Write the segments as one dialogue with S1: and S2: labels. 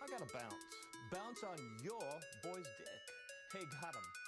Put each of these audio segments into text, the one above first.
S1: I gotta bounce. Bounce on your boy's dick. Hey, got him.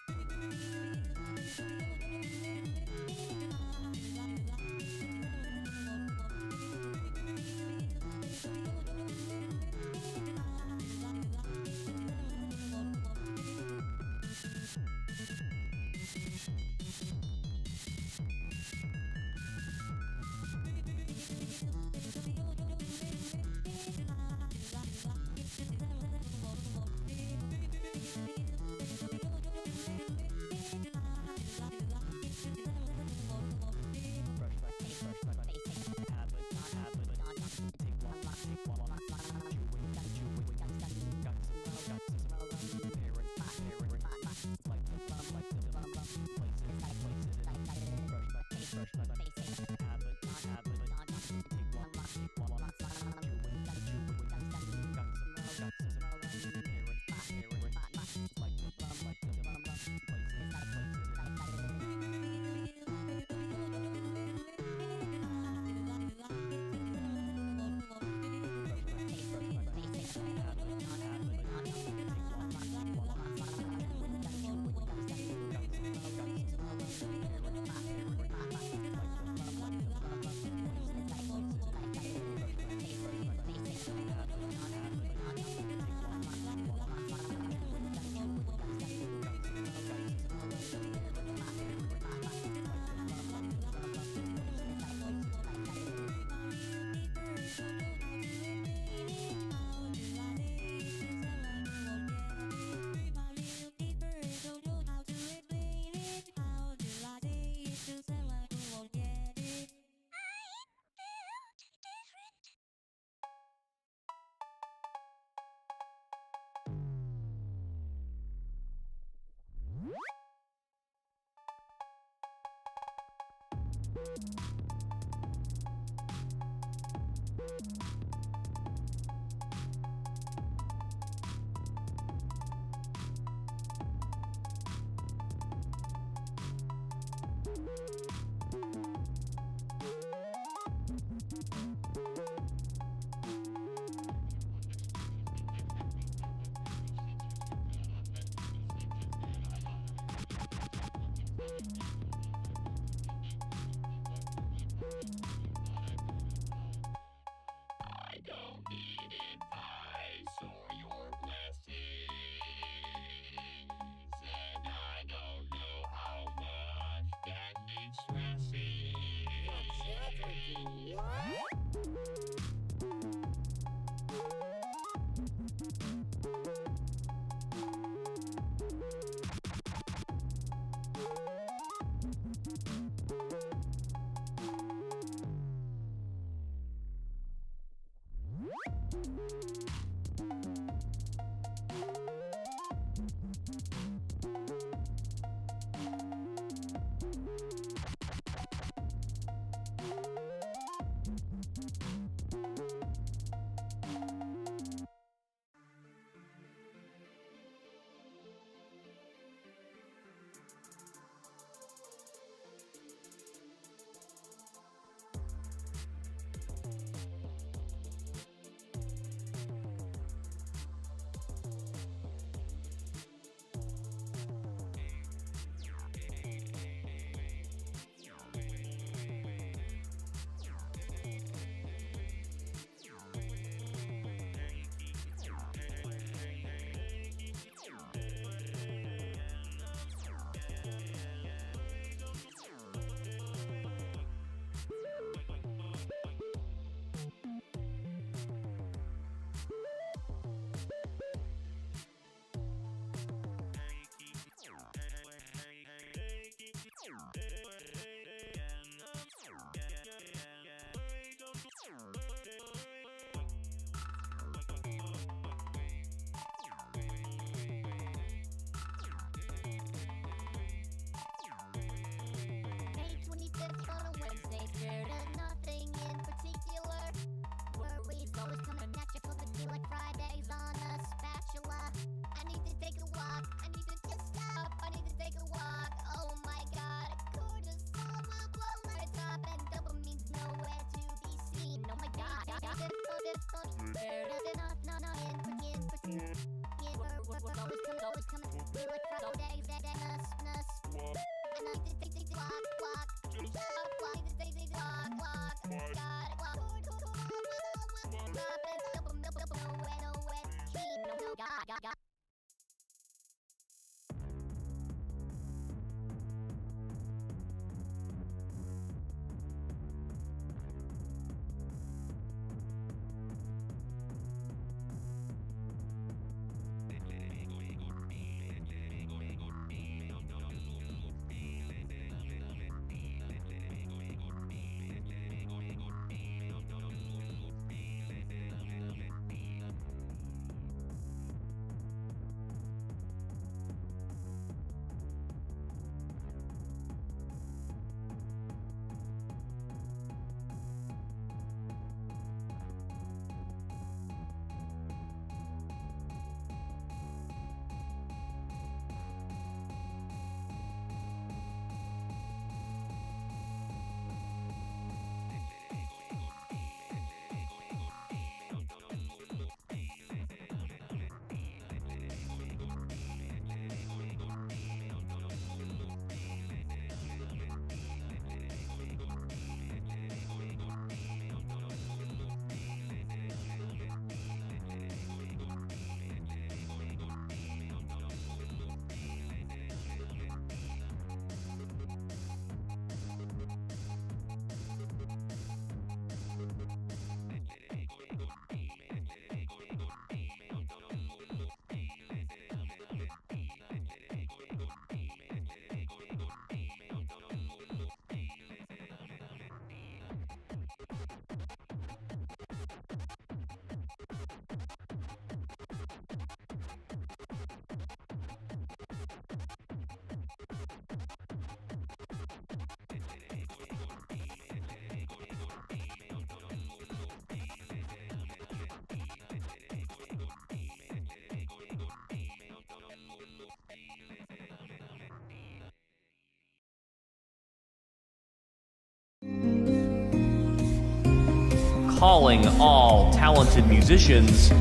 S2: calling all talented musicians,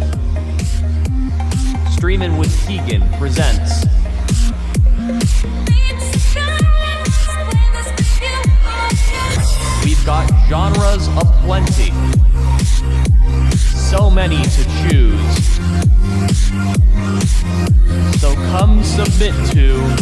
S2: Streamin' with Keegan presents We've got genres aplenty, so many to choose. So come submit to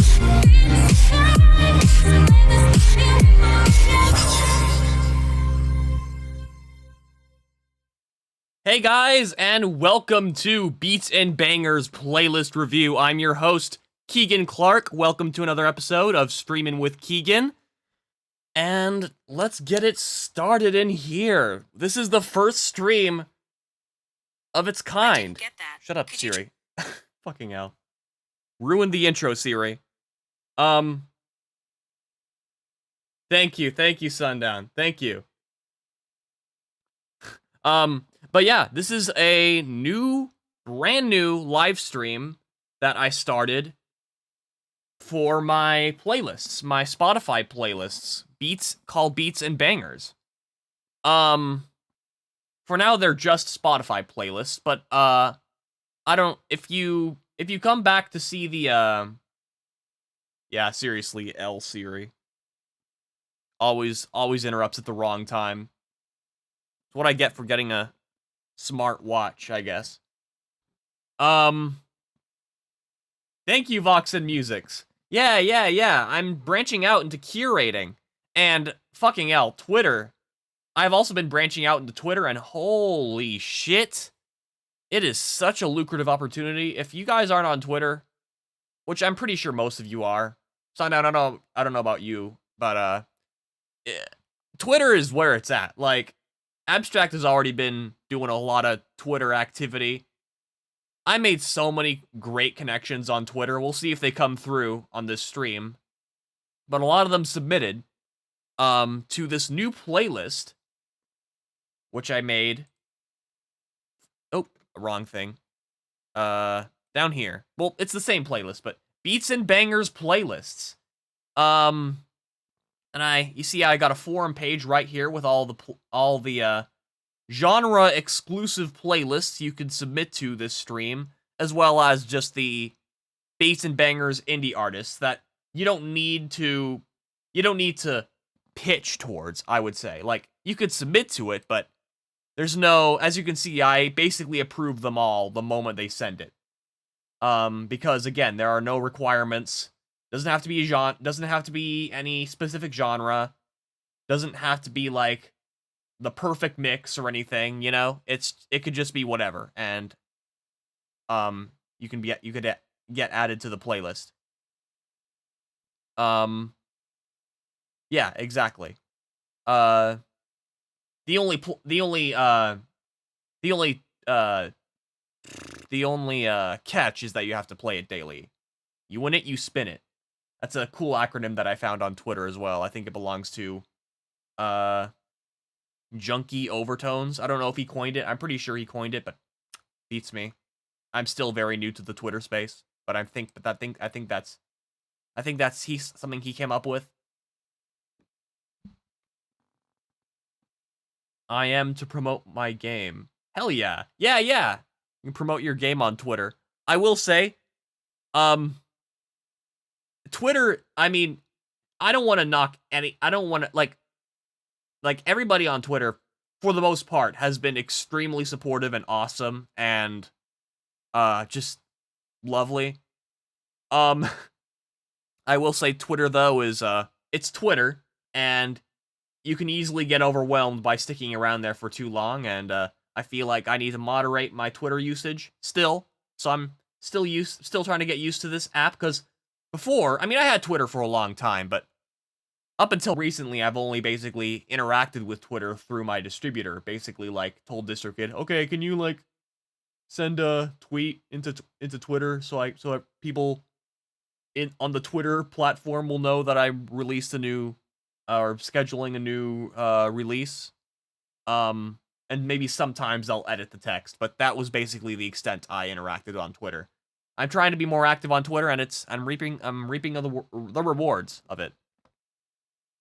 S2: Hey guys, and welcome to Beats and Bangers Playlist Review. I'm your host, Keegan Clark. Welcome to another episode of Streamin' with Keegan. And let's get it started in here. This is the first stream of its kind.
S3: I didn't get that.
S2: Shut up,
S3: Could
S2: Siri. Fucking hell. Ruined the intro, Siri. Thank you, Sundown. Thank you. But yeah, this is a brand new live stream that I started for my playlists, my Spotify playlists, called Beats and Bangers. For now they're just Spotify playlists, but if you come back to see the yeah, seriously, Siri. Always interrupts at the wrong time. It's what I get for getting a smart watch, I guess. Thank you, Vox and Musics. Yeah. I'm branching out into curating. And fucking hell, Twitter. I've also been branching out into Twitter, and holy shit. It is such a lucrative opportunity. If you guys aren't on Twitter, which I'm pretty sure most of you are. So I don't know about you, but Twitter is where it's at. Like, Abstract has already been doing a lot of Twitter activity. I made so many great connections on Twitter. We'll see if they come through on this stream. But a lot of them submitted to this new playlist, which I made. Oh, wrong thing. Down here. Well, it's the same playlist, but Beats and Bangers playlists. And you see I got a forum page right here with all the genre exclusive playlists you can submit to this stream, as well as just the Beats and Bangers indie artists that you don't need to pitch towards, I would say. Like, you could submit to it, but there's no, as you can see, I basically approve them all the moment they send it. Because again, there are no requirements. Doesn't have to be a genre, doesn't have to be any specific genre. Doesn't have to be like the perfect mix or anything, you know? It could just be whatever, and you could get added to the playlist. Yeah, exactly. The only catch is that you have to play it daily. You win it, you spin it. That's a cool acronym that I found on Twitter as well. I think it belongs to Junkie Overtones. I don't know if he coined it. I'm pretty sure he coined it, but beats me. I'm still very new to the Twitter space, but I think that's something he came up with. I am to promote my game. Hell yeah. Yeah. You can promote your game on Twitter. I will say, Twitter, I mean, I don't want to knock any, I don't want to, like everybody on Twitter, for the most part, has been extremely supportive and awesome, and, just lovely. I will say Twitter, though, is, it's Twitter, and you can easily get overwhelmed by sticking around there for too long, and, I feel like I need to moderate my Twitter usage, still, so I'm still trying to get used to this app, because before, I mean, I had Twitter for a long time, but up until recently, I've only basically interacted with Twitter through my distributor. Basically, like, told DistroKid, okay, can you, like, send a tweet into Twitter so people on the Twitter platform will know that I released a new, or scheduling a new, release. And maybe sometimes I'll edit the text, but that was basically the extent I interacted on Twitter. I'm trying to be more active on Twitter, and I'm reaping the rewards of it.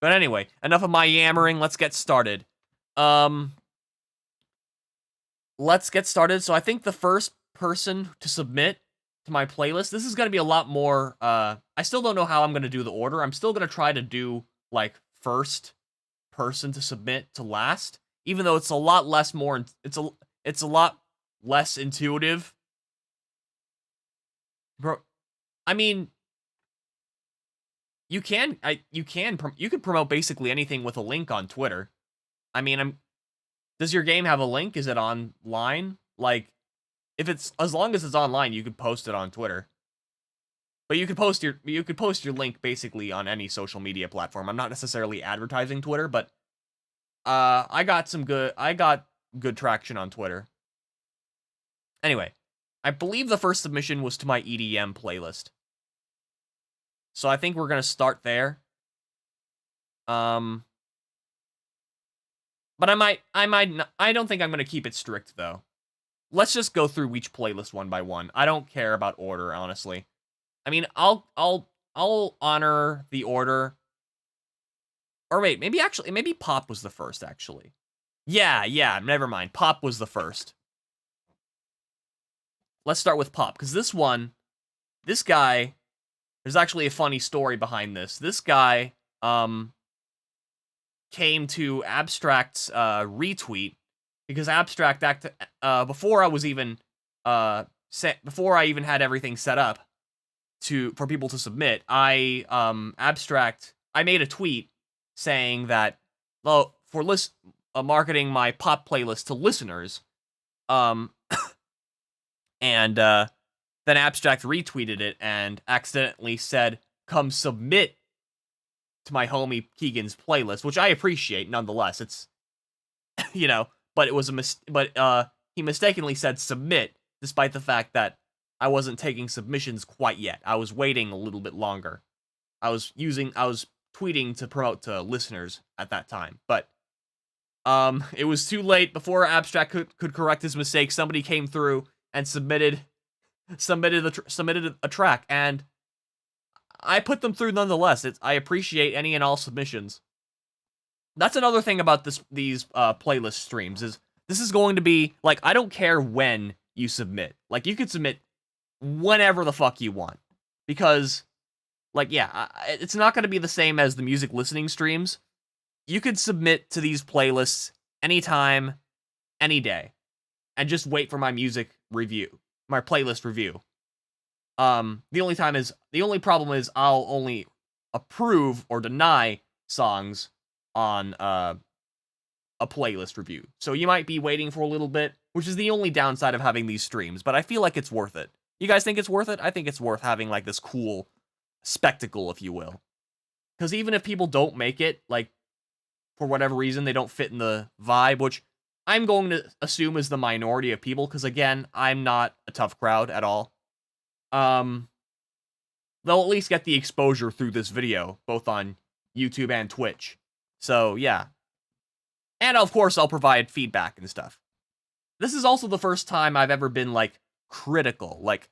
S2: But anyway, enough of my yammering. Let's get started. let's get started. So I think the first person to submit to my playlist, this is going to be a lot more, I still don't know how I'm going to do the order. I'm still going to try to do, like, first person to submit to last, even though it's a lot less more, it's a lot less intuitive. Bro, I mean, you can promote basically anything with a link on Twitter. I mean, does your game have a link? Is it online? Like, if it's, as long as it's online, you could post it on Twitter. But you could post your link basically on any social media platform. I'm not necessarily advertising Twitter, but I got good traction on Twitter. Anyway, I believe the first submission was to my EDM playlist. So I think we're going to start there. But I don't think I'm going to keep it strict though. Let's just go through each playlist one by one. I don't care about order, honestly. I mean, I'll honor the order. Or wait, maybe Pop was the first, actually. Yeah, never mind. Pop was the first. Let's start with Pop, because this guy, there's actually a funny story behind this. This guy, came to Abstract's retweet, because Abstract before I even had everything set up for people to submit, I made a tweet saying that, well, for marketing my Pop playlist to listeners, and then Abstract retweeted it and accidentally said, "Come submit to my homie Keegan's playlist," which I appreciate nonetheless. It's, you know, but it was he mistakenly said submit, despite the fact that I wasn't taking submissions quite yet. I was waiting a little bit longer. I was tweeting to promote to listeners at that time, but it was too late. Before Abstract could correct his mistake, somebody came through and submitted a track, and I put them through nonetheless. I appreciate any and all submissions. That's another thing about these playlist streams, is this is going to be, like, I don't care when you submit. Like, you could submit whenever the fuck you want. Because, like, yeah, it's not going to be the same as the music listening streams. You could submit to these playlists anytime, any day, and just wait for my music review, my playlist review. The only problem is I'll only approve or deny songs on a playlist review. So you might be waiting for a little bit, which is the only downside of having these streams, but I feel like it's worth it. You guys think it's worth it? I think it's worth having, like, this cool spectacle, if you will. Because even if people don't make it, like, for whatever reason, they don't fit in the vibe, which I'm going to assume is the minority of people, because, again, I'm not a tough crowd at all. They'll at least get the exposure through this video, both on YouTube and Twitch. So, yeah. And, of course, I'll provide feedback and stuff. This is also the first time I've ever been, like, critical, like,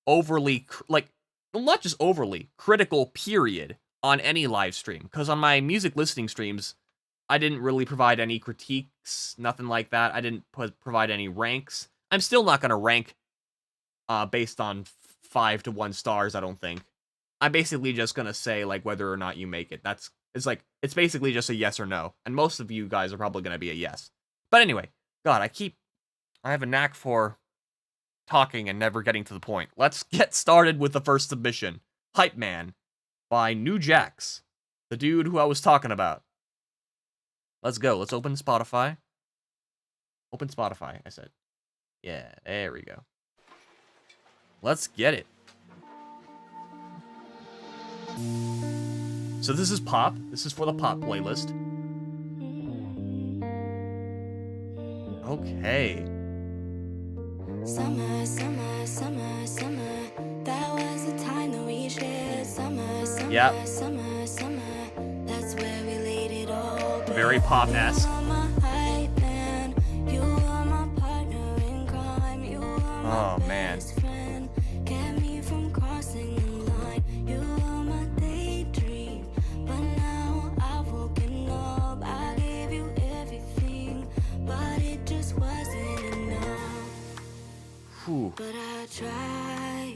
S2: overly, like, well, not just overly, critical, period, on any live stream. Because on my music listening streams, I didn't really provide any critiques, nothing like that. I didn't provide any ranks. I'm still not going to rank based on 5 to 1 stars, I don't think. I'm basically just going to say, like, whether or not you make it. It's basically just a yes or no. And most of you guys are probably going to be a yes. But anyway, God, I have a knack for talking and never getting to the point. Let's get started with the first submission. Hype Man by New Jax, the dude who I was talking about. Let's go. Let's open Spotify. Open Spotify, I said. Yeah, there we go. Let's get it. So this is Pop. This is for the Pop playlist. Okay.
S3: Summer, summer, summer, summer. That was the time that we shared. Summer, summer,
S2: Yep.
S3: summer, summer. That's where we laid it all.
S2: Very Pop-esque. Oh, man.
S3: Kept me from crossing the line. You were my daydream, but now I've woken up. I gave you everything, but it just wasn't enough. try,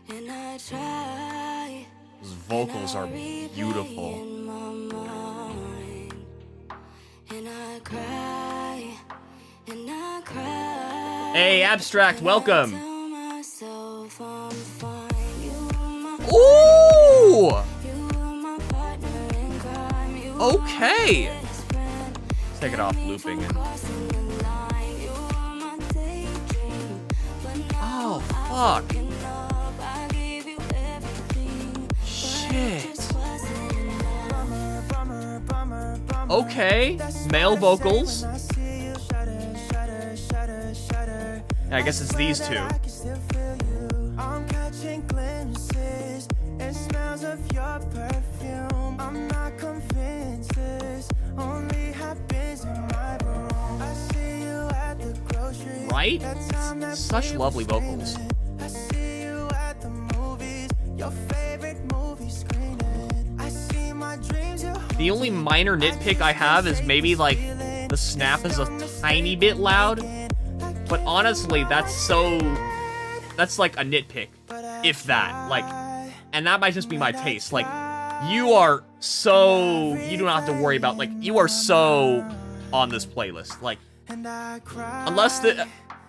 S3: and I try.
S2: Those vocals are beautiful.
S3: In my mind, and I cry, and I cry.
S2: Hey, Abstract, welcome.
S3: Tell myself I'm fine. You were my
S2: Ooh!
S3: You were my partner in crime. You were
S2: Okay.
S3: my best friend.
S2: Let's take it off looping and...
S3: Crossing the line. You were my daydream. But now
S2: Oh, fuck.
S3: waking up, I gave you everything. But it
S2: Shit.
S3: just wasn't enough.
S2: Okay, male vocals. Yeah, I guess it's these two.
S4: I'm catching glimpses and smells of your perfume. I'm not convinced this only happens in my room. I see you at the grocery.
S2: Right?
S4: That time that
S2: Such
S4: we
S2: lovely
S4: were
S2: vocals.
S4: screaming. I see you at the movies, your favorite movie screening. I see my dreams.
S2: The only minor nitpick I have is maybe like the snap is a tiny bit loud. But honestly, that's like a nitpick, if that. Like, and that might just be my taste. Like, you do not have to worry about, like, you are so on this playlist. Like,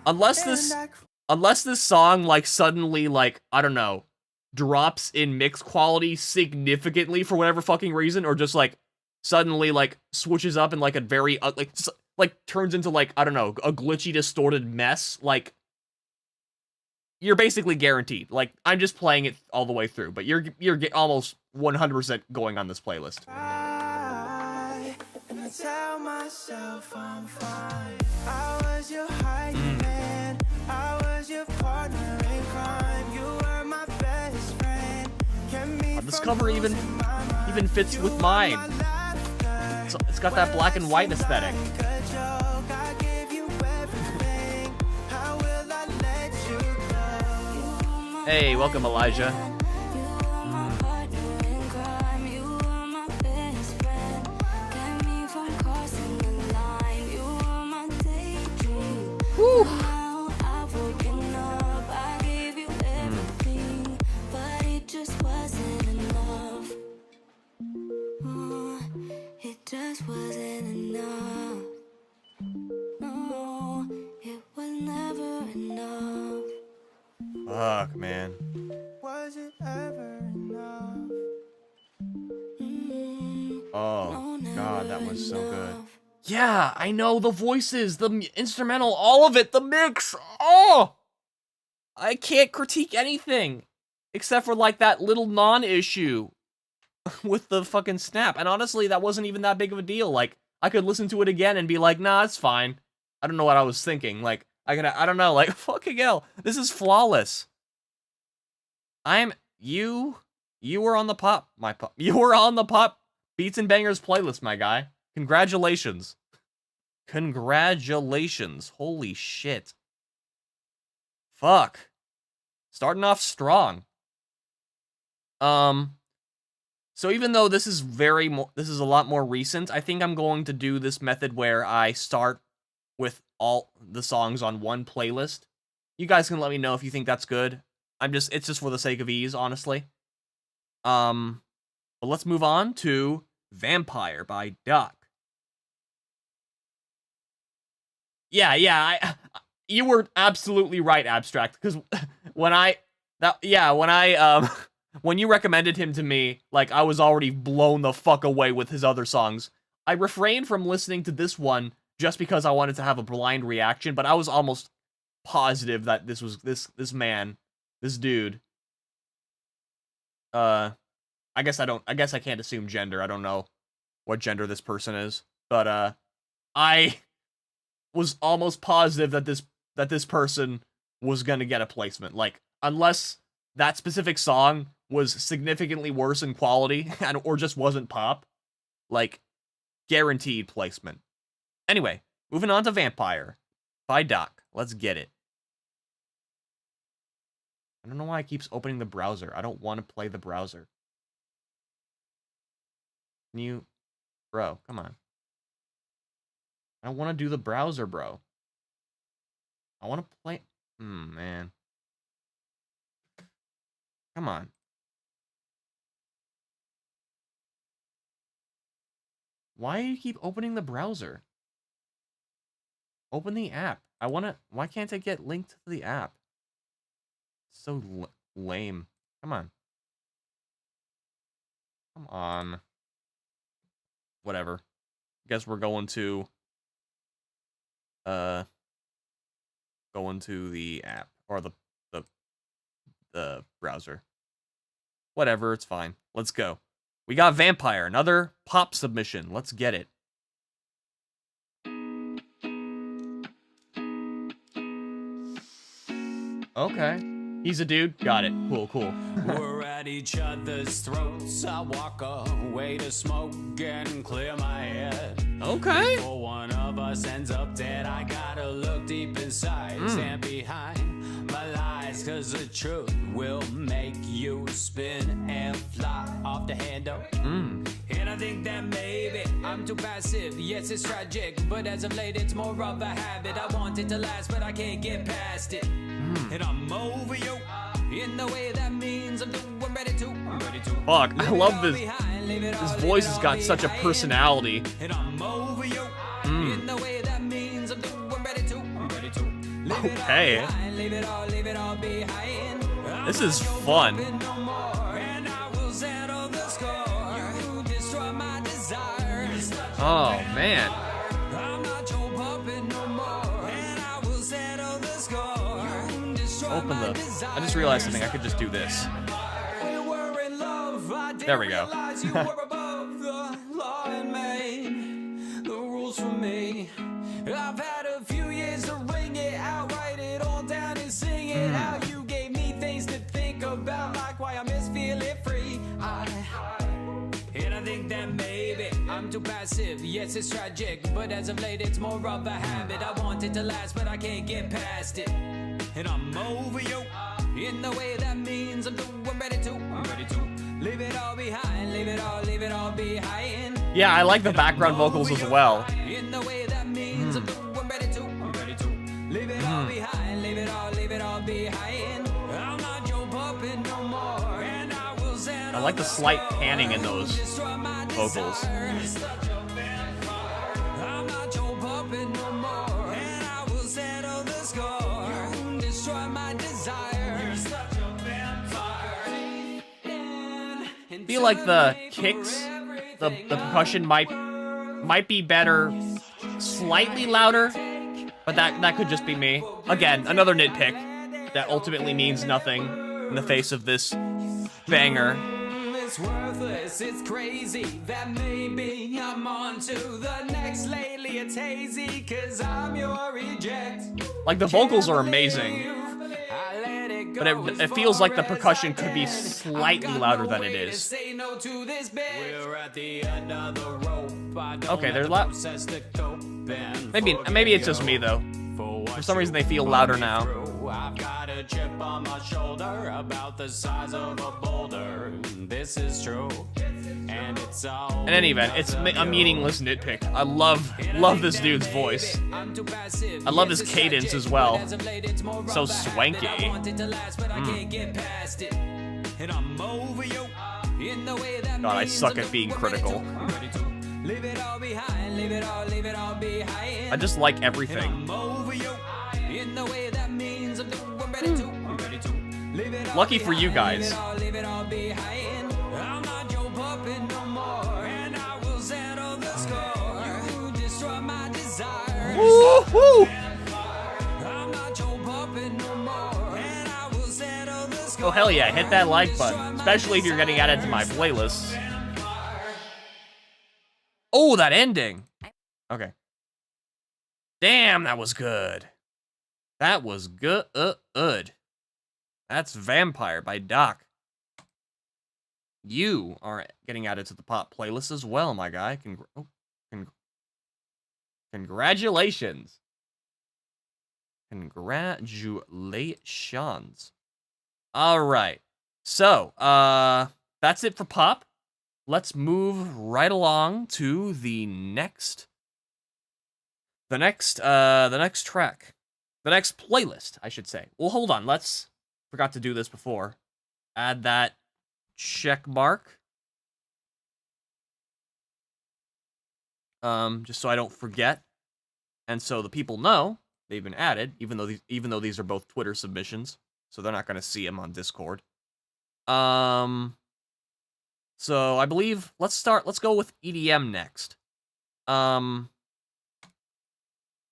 S2: unless this song, like, suddenly, like, I don't know, drops in mix quality significantly for whatever fucking reason, or just, like, suddenly, like, switches up in, like, a very, like, turns into, like, I don't know, a glitchy, distorted mess, like, you're basically guaranteed. Like, I'm just playing it all the way through, but you're almost 100% going on this playlist.
S4: I tell myself I'm fine. I was your hiding man. I was your partner in crime. You were my best friend. Kept me
S2: This
S4: from
S2: cover even
S4: losing my mind.
S2: fits with mine.
S4: My laughter.
S2: It's got that black and white aesthetic.
S4: Like a joke, I gave you everything. How will I let you go?
S2: Hey, welcome, Elijah.
S3: You were my partner in crime. You were my best friend. Kept me from crossing the line. You were my daydream. Now I've woken up. I gave you everything, but it just wasn't enough. It just wasn't enough. No, it was never enough.
S2: Fuck, man.
S4: Was it ever enough?
S2: Oh, God, that was so good. Yeah, I know, the voices, the instrumental, all of it, the mix. Oh! I can't critique anything except for, like, that little non-issue with the fucking snap. And honestly, that wasn't even that big of a deal. Like, I could listen to it again and be like, nah, it's fine. I don't know what I was thinking. Like, I don't know, like, fucking hell. This is flawless. You were on the pop, you were on the pop Beats and Bangers playlist, my guy. Congratulations. Congratulations. Holy shit. Fuck. Starting off strong. So even though this is a lot more recent, I think I'm going to do this method where I start with all the songs on one playlist. You guys can let me know if you think that's good. It's just for the sake of ease, honestly. But let's move on to Vampire by Duck. Yeah, you were absolutely right, Abstract, because when you recommended him to me, like, I was already blown the fuck away with his other songs. I refrained from listening to this one just because I wanted to have a blind reaction, but I was almost positive that this dude. I guess I can't assume gender. I don't know what gender this person is, but I was almost positive that this person was gonna get a placement. Like, unless that specific song was significantly worse in quality or just wasn't pop, like, guaranteed placement. Anyway, moving on to Vampire by Doc. Let's get it. I don't know why it keeps opening the browser. I don't want to play the browser. Bro, come on. I don't want to do the browser, bro. I want to play... man. Come on. Why do you keep opening the browser? Open the app. I wanna... Why can't I get linked to the app? So lame. Come on. Come on. Whatever. Guess we're going to... Going to the app. Or the browser. Whatever, it's fine. Let's go. We got Vampire. Another pop submission. Let's get it. Okay. He's a dude. Got it. Cool, cool.
S5: We're at each other's throats. I walk away to smoke and clear my head.
S2: Okay.
S5: Before one of us ends up dead, I gotta look deep inside, stand behind my lies, cause the truth will make you spin and fly off the handle. And I think that maybe I'm too passive. Yes, it's tragic, but as of late it's more of a habit. I want it to last, but I can't get past it. And I'm over you in the way that means I'm ready to.
S2: Fuck, I love this. His voice has got such a personality.
S5: And I'm over you in the way that means I'm ready to.
S2: Okay.
S5: Leave it all behind.
S2: This is fun.
S5: No more, and I will settle the score. You destroy my desires.
S2: Oh, man.
S5: I'm not your puppet no more, and I will settle the score. You destroy
S2: Open
S5: my
S2: the...
S5: desires.
S2: I just realized something. I could just do this.
S5: We were in love. I didn't
S2: There we go.
S5: realize you were above the law and made the rules for me. I've had a few years to ring it out, write it all down and sing it out. You gave me things to think about, like why I miss feeling free. And I think that maybe I'm too passive. Yes, it's tragic, but as of late it's more of a habit. I want it to last, but I can't get past it. And I'm over you in the way that means I'm ready to. Leave it all behind, leave it all behind.
S2: Yeah, I like the background vocals as well.
S5: In the way that means I'm ready to. Leave it all behind, leave it all behind. I'm not your puppet no more, and I will settle.
S2: I like the slight panning in those
S5: destroy my
S2: vocals.
S5: desires. I'm not your puppet no more, and I will settle the score. You destroy my desires.
S2: I feel like the kicks, the percussion might be better, slightly louder, but that could just be me. Again, another nitpick that ultimately means nothing in the face of this banger.
S5: It's worthless, it's crazy that maybe I'm on to the next. Lately it's hazy, cause I'm your reject.
S2: Like, the vocals are amazing,
S5: I let it go,
S2: but it feels like the percussion could be slightly louder than it is.
S5: Say no to this bitch. We're at the end of the rope. I don't
S2: Okay,
S5: let
S2: they're
S5: the
S2: loud.
S5: process to cope and
S2: Maybe it's just me though. For some reason they feel louder now.
S5: I've got a chip on my shoulder about the size of a boulder. This is true, and it's all.
S2: In any event, it's a meaningless nitpick. I love this dude's voice. I love his cadence as well. So swanky. God, I suck at being critical. I just like everything. Lucky for you guys. Woo-hoo! Oh hell yeah, hit that like button, especially if you're getting added to my playlists. Oh, that ending. Okay. Damn, that was good. That was good. That's Vampire by Doc. You are getting added to the pop playlist as well, my guy. Congratulations. Congratulations. All right. So, that's it for pop. Let's move right along to the next track. The next playlist, I should say. Well, hold on. Forgot to do this before. add that check mark. Just so I don't forget. And so the people know they've been added, even though these are both Twitter submissions, so they're not going to see them on Discord. So I believe let's go with EDM next.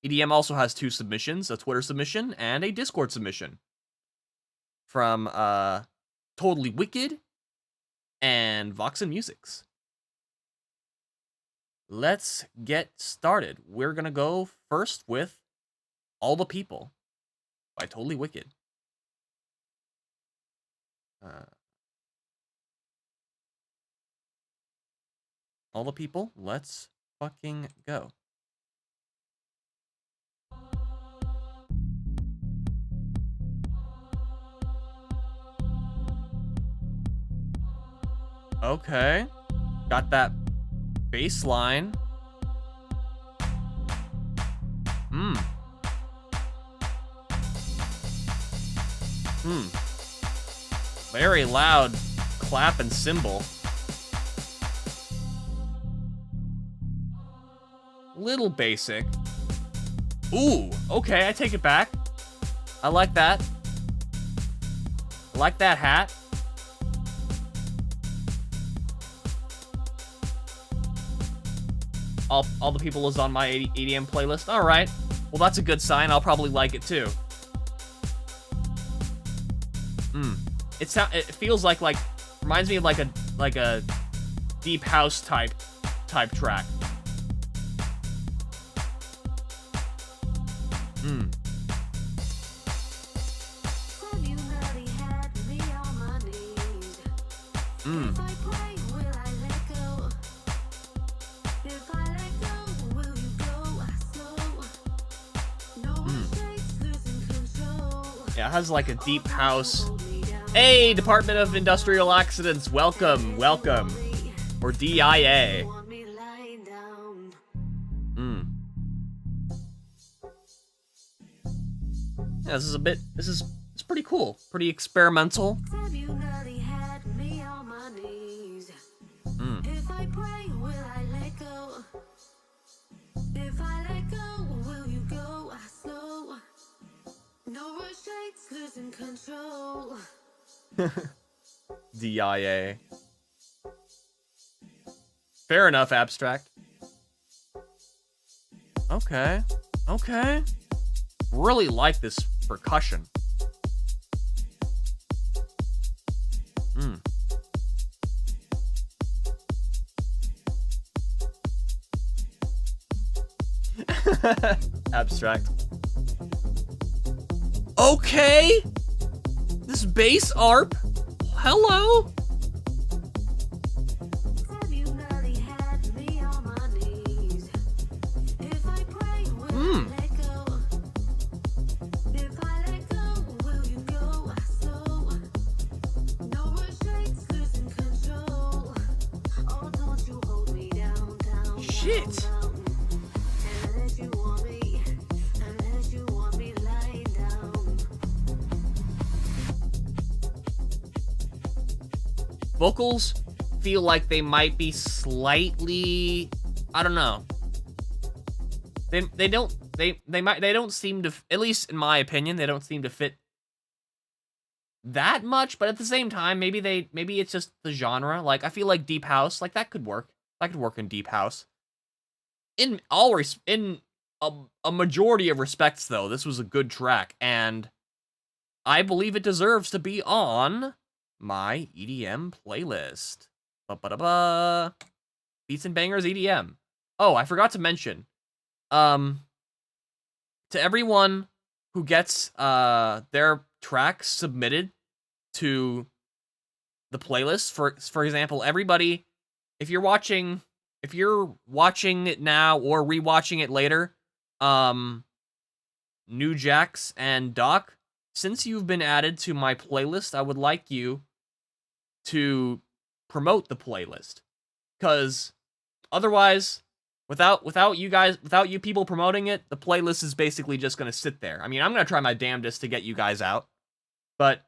S2: EDM also has 2 submissions, a Twitter submission and a Discord submission from Totally Wicked and Vox and Musics. Let's get started. We're gonna go first with All the People by Totally Wicked. All the People, let's fucking go. Okay. Got that bass line. Very loud clap and cymbal. Little basic. Ooh, okay, I take it back. I like that. I like that hat. All the People is on my EDM playlist. All right. Well, that's a good sign. I'll probably like it too. It feels like reminds me of like a deep house type track. Yeah, it has like a deep house. Hey, Department of Industrial Accidents, welcome. Or DIA. Yeah, it's pretty cool. Pretty experimental.
S3: Losing control.
S2: DIA. Fair enough, Abstract. Okay. Really like this percussion. Abstract. Okay! This bass ARP? Hello? Shit! Vocals feel like they might be slightly, I don't know. They don't seem to, at least in my opinion, they don't seem to fit that much, but at the same time, maybe it's just the genre. Like I feel like deep house, like that could work. That could work in deep house. In a majority of respects though, this was a good track and I believe it deserves to be on my EDM playlist. Beats and Bangers EDM. Oh, I forgot to mention. To everyone who gets their tracks submitted to the playlist, for example, everybody, if you're watching it now or rewatching it later, New Jax and Doc, since you've been added to my playlist, I would like you to promote the playlist, because otherwise, without you people promoting it, the playlist is basically just gonna sit there. I mean, I'm gonna try my damnedest to get you guys out, but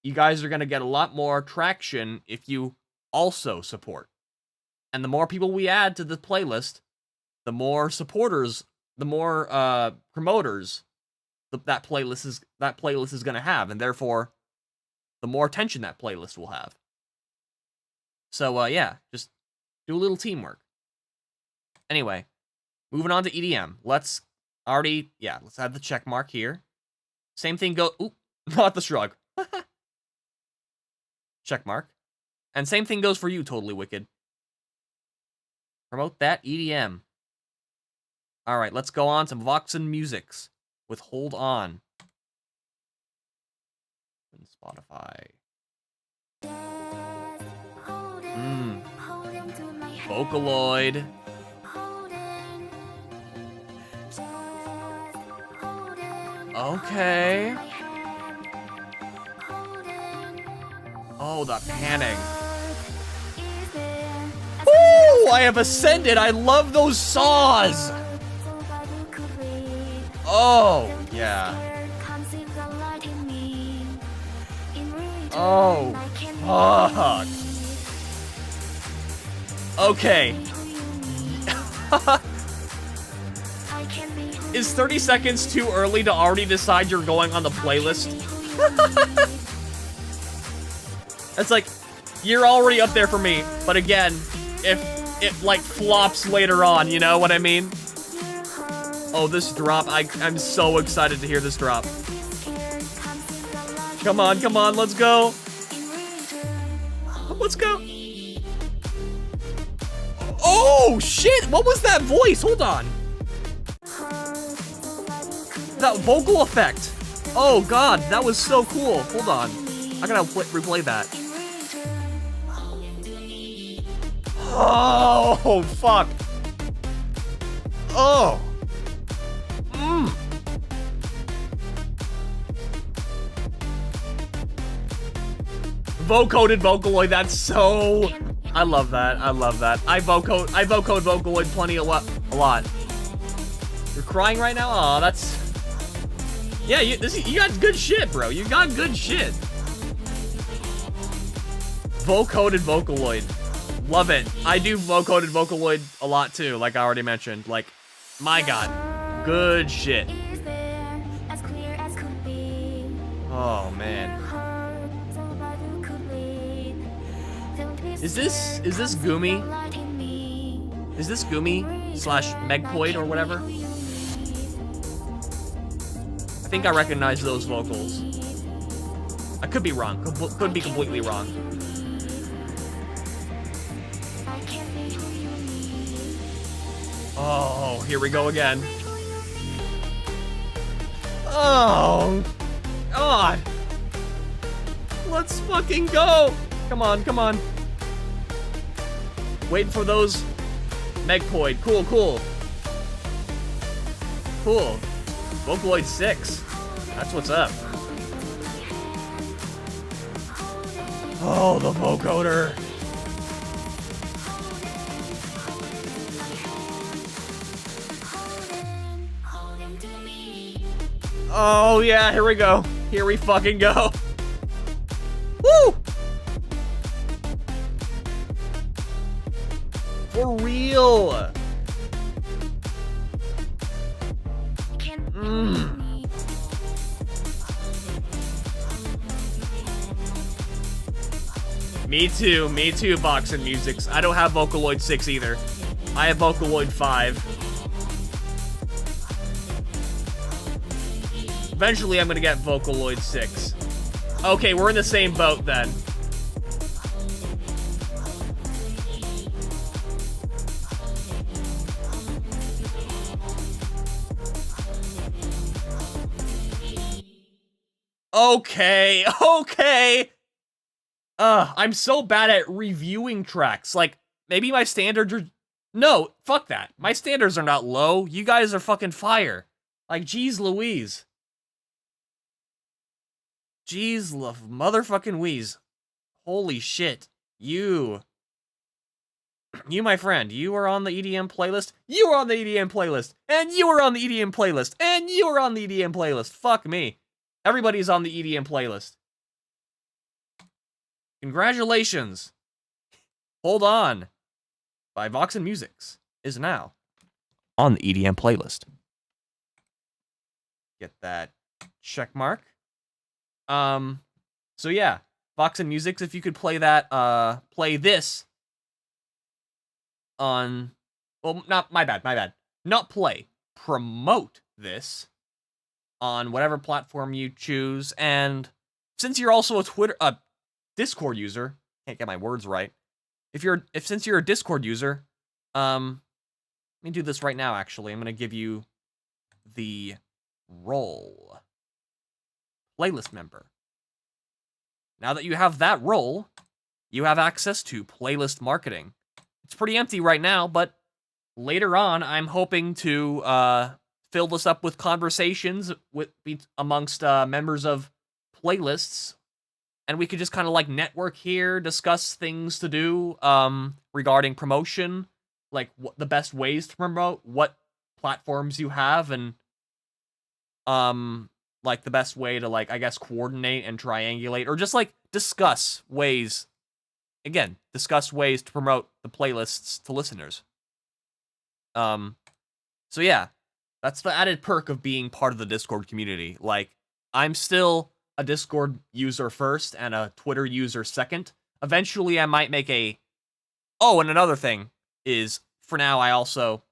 S2: you guys are going to get a lot more traction if you also support. And the more people we add to the playlist, the more supporters, the more promoters that playlist is going to have, and therefore the more attention that playlist will have. So yeah, just do a little teamwork. Anyway, moving on to EDM. Let's add the check mark here. Same thing ooh, not the shrug. Check mark. And same thing goes for you, Totally Wicked. Promote that EDM. All right, let's go on to Vox and Musics with Hold On. And Spotify. Vocaloid. Okay. Oh, the panning. Ooh, I have ascended. I love those saws. Oh, yeah. Oh, fuck. Okay. Is 30 seconds too early to already decide you're going on the playlist? It's like, you're already up there for me, but again, if it like flops later on, you know what I mean? Oh, this drop, I'm so excited to hear this drop. Come on, let's go. Let's go. Oh, shit, what was that voice? Hold on. That vocal effect. Oh, God, that was so cool. Hold on. I gotta replay that. Oh, fuck. Oh. Vocoded Vocaloid, that's so... I love that. I vocode Vocaloid plenty a lot. You're crying right now? Aw, that's... Yeah, you got good shit, bro. You got good shit. Vocoded Vocaloid. Love it. I do vocoded Vocaloid a lot too, like I already mentioned. Like, my god. Good shit. Oh, man. Is this Gumi? Is this Gumi / Megpoid or whatever? I think I recognize those vocals. I could be wrong. Could be completely wrong. Oh, here we go again. Oh, God. Let's fucking go. Come on. Waiting for those Megpoid. Cool. Vocaloid 6. That's what's up. Oh, the vocoder. Oh, yeah, here we go. Here we fucking go. Woo! For real. Me too, Vox and Musics. I don't have Vocaloid 6 either. I have Vocaloid 5. Eventually, I'm gonna get Vocaloid 6. Okay, we're in the same boat then. Okay. I'm so bad at reviewing tracks. Like, maybe my standards are... No, fuck that. My standards are not low. You guys are fucking fire. Like, geez Louise. Jeez motherfucking Louise. Holy shit. You, my friend, you are on the EDM playlist. You are on the EDM playlist. And you are on the EDM playlist. And you are on the EDM playlist. Fuck me. Everybody's on the EDM playlist. Congratulations! Hold On by Vox and Musics is now on the EDM playlist. Get that check mark. So yeah, Vox and Musics, if you could play that, play this on, well, not, my bad. Not play, promote this on whatever platform you choose, and since you're also a Discord user, can't get my words right. Since you're a Discord user, let me do this right now, actually. I'm gonna give you the role. Playlist member. Now that you have that role, you have access to playlist marketing. It's pretty empty right now, but later on, I'm hoping to fill this up with conversations amongst members of playlists, and we could just kind of like network here, discuss things to do regarding promotion, like what the best ways to promote, what platforms you have, and like the best way to, like, I guess, coordinate and triangulate, or just like discuss ways to promote the playlists to listeners. So yeah, that's the added perk of being part of the Discord community. Like, I'm still a Discord user first and a Twitter user second. Eventually I might make and another thing is, for now, I also,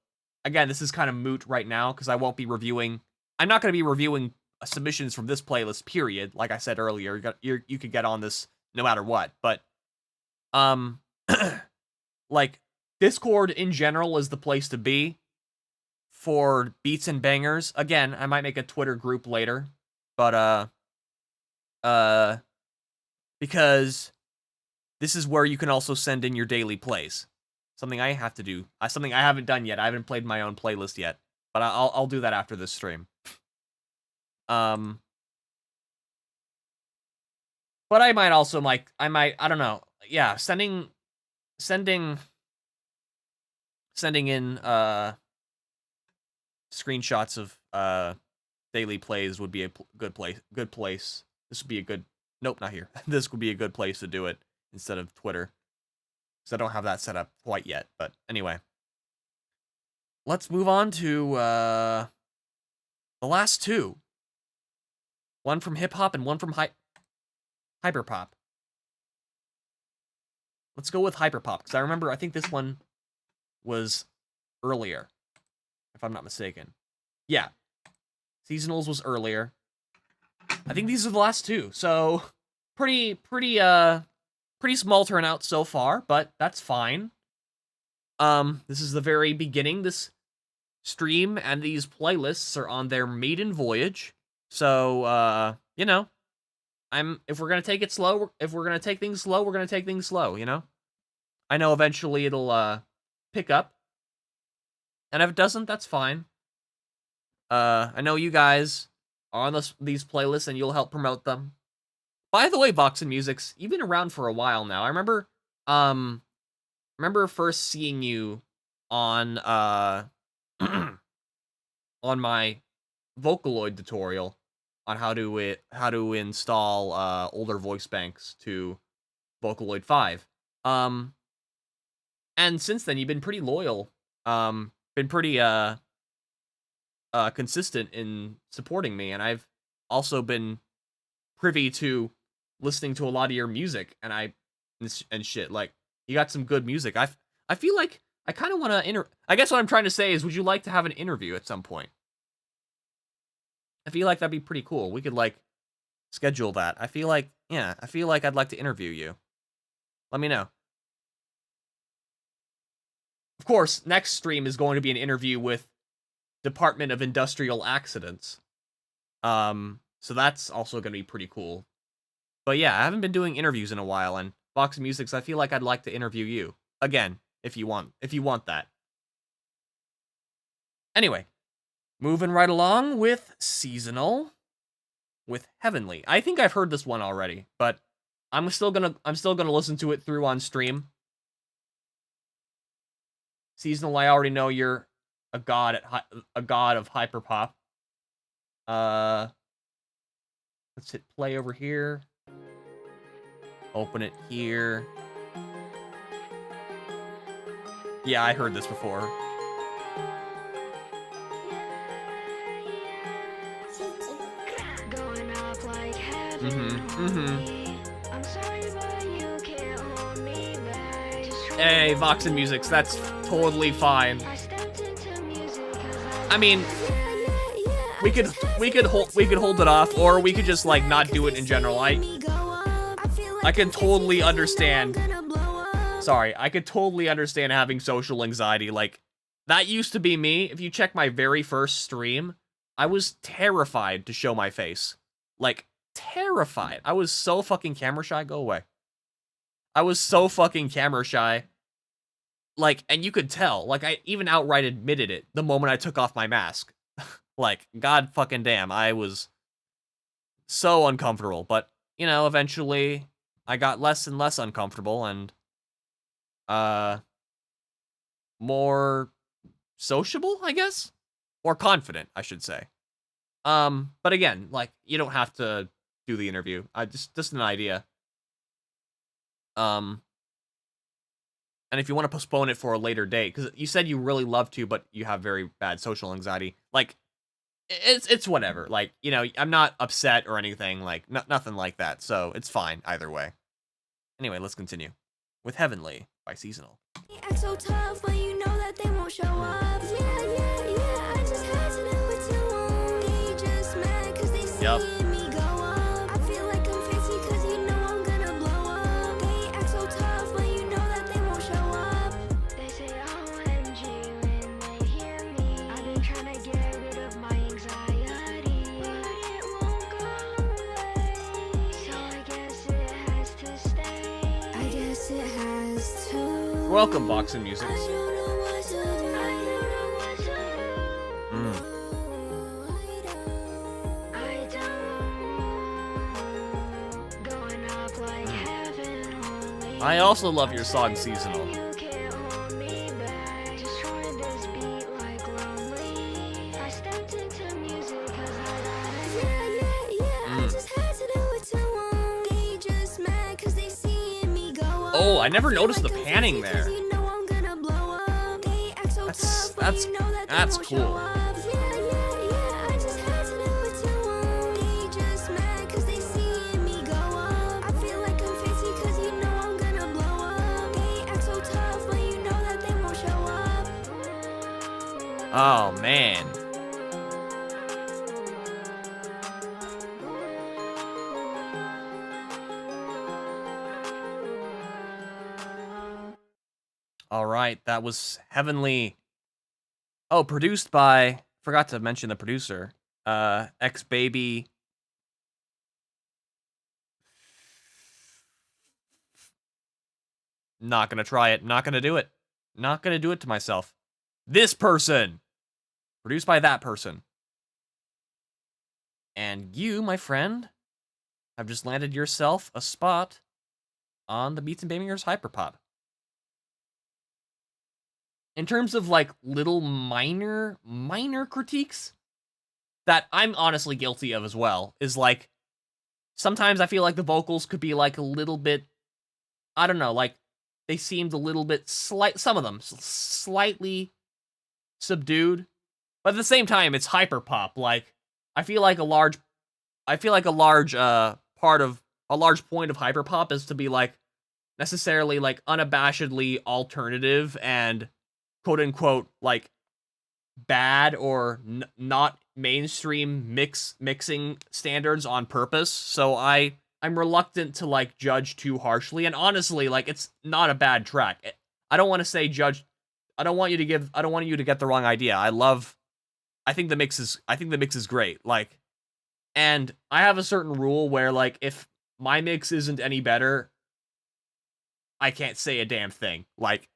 S2: again, this is kind of moot right now because I'm not going to be reviewing submissions from this playlist, period. Like I said earlier, you could get on this no matter what. But, like, Discord in general is the place to be for beats and bangers. Again, I might make a Twitter group later, but, because this is where you can also send in your daily plays. Something I have to do. Something I haven't done yet. I haven't played my own playlist yet, but I'll do that after this stream. But I might also, like, I don't know. Yeah, sending in screenshots of daily plays would be a good place. This would be a good, nope, not here. This would be a good place to do it instead of Twitter, because I don't have that set up quite yet. But anyway, let's move on to the last two. One from hip hop and one from hyperpop. Let's go with hyperpop, because I think this one was earlier, if I'm not mistaken. Yeah, Seasonals was earlier. I think these are the last two, so pretty small turnout so far, but that's fine. This is the very beginning. This stream and these playlists are on their maiden voyage, so you know, if we're gonna take it slow, if we're gonna take things slow, we're gonna take things slow. You know, I know eventually it'll pick up, and if it doesn't, that's fine. I know you guys are on these playlists, and you'll help promote them. By the way, Vox and Musics, you've been around for a while now. I remember first seeing you on on my Vocaloid tutorial on how to install older voice banks to Vocaloid 5. And since then you've been pretty loyal. Been pretty consistent in supporting me, and I've also been privy to listening to a lot of your music, and shit. Like, you got some good music. I feel like I kind of want to I guess what I'm trying to say is, would you like to have an interview at some point? I feel like that'd be pretty cool. We could, like, schedule that. I feel like I'd like to interview you. Let me know. Of course, next stream is going to be an interview with Department of Industrial Accidents. So that's also going to be pretty cool. But yeah, I haven't been doing interviews in a while, and Vox Musics, I feel like I'd like to interview you again, if you want that. Anyway, moving right along with Seasonal with Heavenly. I think I've heard this one already, but I'm still gonna listen to it through on stream. Seasonal, I already know you're a god of hyperpop. Let's hit play over here. Open it here. Yeah, I heard this before.
S3: Going up like heaven. I'm sorry, but you can't hold me back. Just try
S2: Hey, Vox and Musics, that's totally fine.
S3: I stepped into music 'cause
S2: I mean, we could hold it off, or we could just like not do it in general. I can totally understand. Sorry, I could totally understand having social anxiety. Like, that used to be me. If you check my very first stream, I was terrified to show my face. Like, terrified. I was so fucking camera shy. Go away. I was so fucking camera shy. Like, and you could tell. Like, I even outright admitted it the moment I took off my mask. Like, god fucking damn, I was so uncomfortable. But, you know, eventually I got less and less uncomfortable and more sociable, I guess, or confident, I should say. But again, like, you don't have to do the interview. I just an idea. And if you want to postpone it for a later date, because you said you really love to, but you have very bad social anxiety, like, it's whatever. Like, you know, I'm not upset or anything, like, nothing like that, so it's fine either way. Anyway, let's continue with Heavenly by Seasonal.
S3: act so tough when you know that they won't show up. Yeah, I just had to do it too. They just mad 'cause they see
S2: Yup.
S3: me go up. I feel like I'm fancy 'cause you know I'm gonna blow up. They act so tough when you know that they won't show up. They say OMG when they hear me. I've been trying to get rid of my anxiety, but it won't go away. So I guess it has to stay. I guess it has to.
S2: Welcome, Vox and Musics.
S3: I don't know what to do. I don't. Going up like heaven only.
S2: I also love your song Seasonal.
S3: You can't hold me back. Just trying this beat like lonely. I stepped into music 'cause I gotta. I just had to do it too. They just mad 'cause they see me go up.
S2: Oh, I never noticed the panning there. That's cool. Oh man. All right, that was Heavenly. Oh, produced by, forgot to mention the producer, X-Baby. Not gonna try it, not gonna do it. Not gonna do it to myself. This person! Produced by that person. And you, my friend, have just landed yourself a spot on the Beats and Bangers Hyperpop. In terms of, like, little minor critiques that I'm honestly guilty of as well, is, like, sometimes I feel like the vocals could be, like, a little bit, I don't know, like, they seemed a little bit some of them, slightly subdued. But at the same time, it's hyperpop. Like, I feel like a large point of hyperpop is to be, like, necessarily, like, unabashedly alternative and quote-unquote, like, bad or not mainstream mixing standards on purpose. So I'm reluctant to, like, judge too harshly. And honestly, like, it's not a bad track. I don't want to say judge. I don't want you to get the wrong idea. I think the mix is great. Like, and I have a certain rule where, like, if my mix isn't any better, I can't say a damn thing. Like,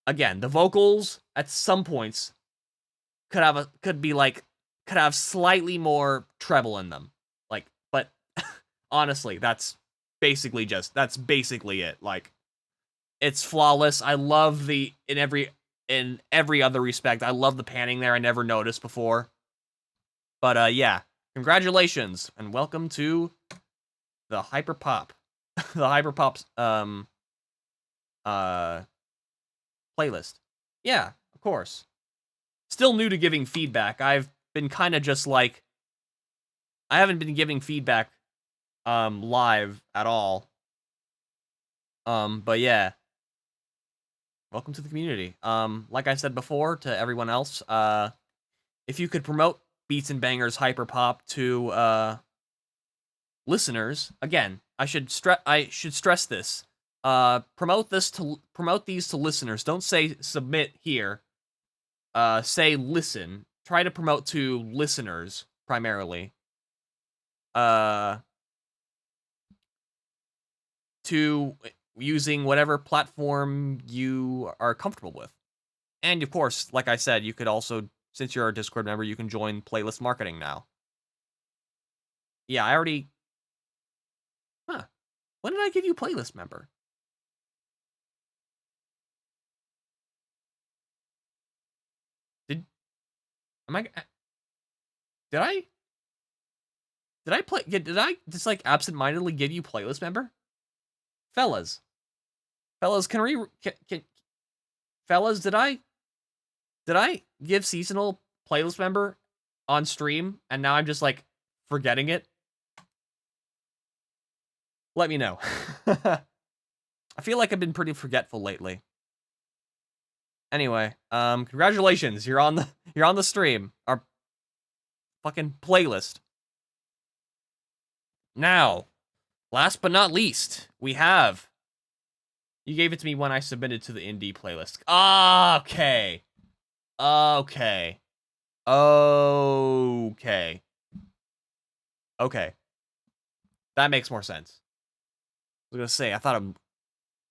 S2: again, the vocals at some points could have slightly more treble in them. Like, but honestly, that's basically it. Like, it's flawless. I love in every other respect. I love the panning there. I never noticed before. But yeah, congratulations and welcome to the Hyperpop the Hyperpop's playlist. Yeah, of course. Still new to giving feedback. I've been kind of just like, I haven't been giving feedback live at all. But yeah. Welcome to the community. Like I said before to everyone else, if you could promote Beats and Bangers Hyperpop to listeners, again, I should stress this. Promote these to listeners. Don't say submit here. Say listen. Try to promote to listeners primarily. To using whatever platform you are comfortable with. And of course, like I said, you could also, since you're a Discord member, you can join playlist marketing now. Yeah, I already... Huh. When did I give you playlist member? Did I just like absentmindedly give you playlist member? Fellas, fellas, did I give seasonal playlist member on stream and now I'm just like forgetting it? Let me know. I feel like I've been pretty forgetful lately. Anyway, congratulations, you're on the stream. Our fucking playlist. Now, last but not least, we have... You gave it to me when I submitted to the indie playlist. Okay. Okay. That makes more sense. I was gonna say, I thought I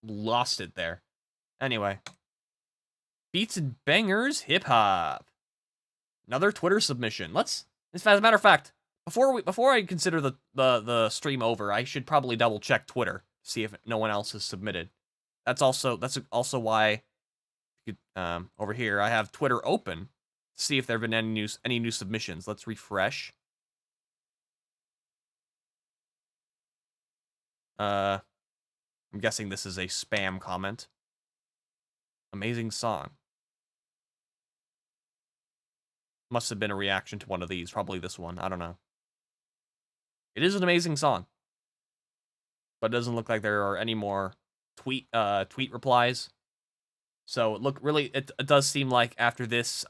S2: lost it there. Anyway. Beats and Bangers Hip Hop. Another Twitter submission. As a matter of fact, before I consider the stream over, I should probably double check Twitter, see if no one else has submitted. That's also why over here I have Twitter open to see if there have been any new submissions. Let's refresh. I'm guessing this is a spam comment. Amazing song. Must have been a reaction to one of these, probably this one. I don't know. It is an amazing song, but it doesn't look like there are any more tweet replies. So it does seem like after this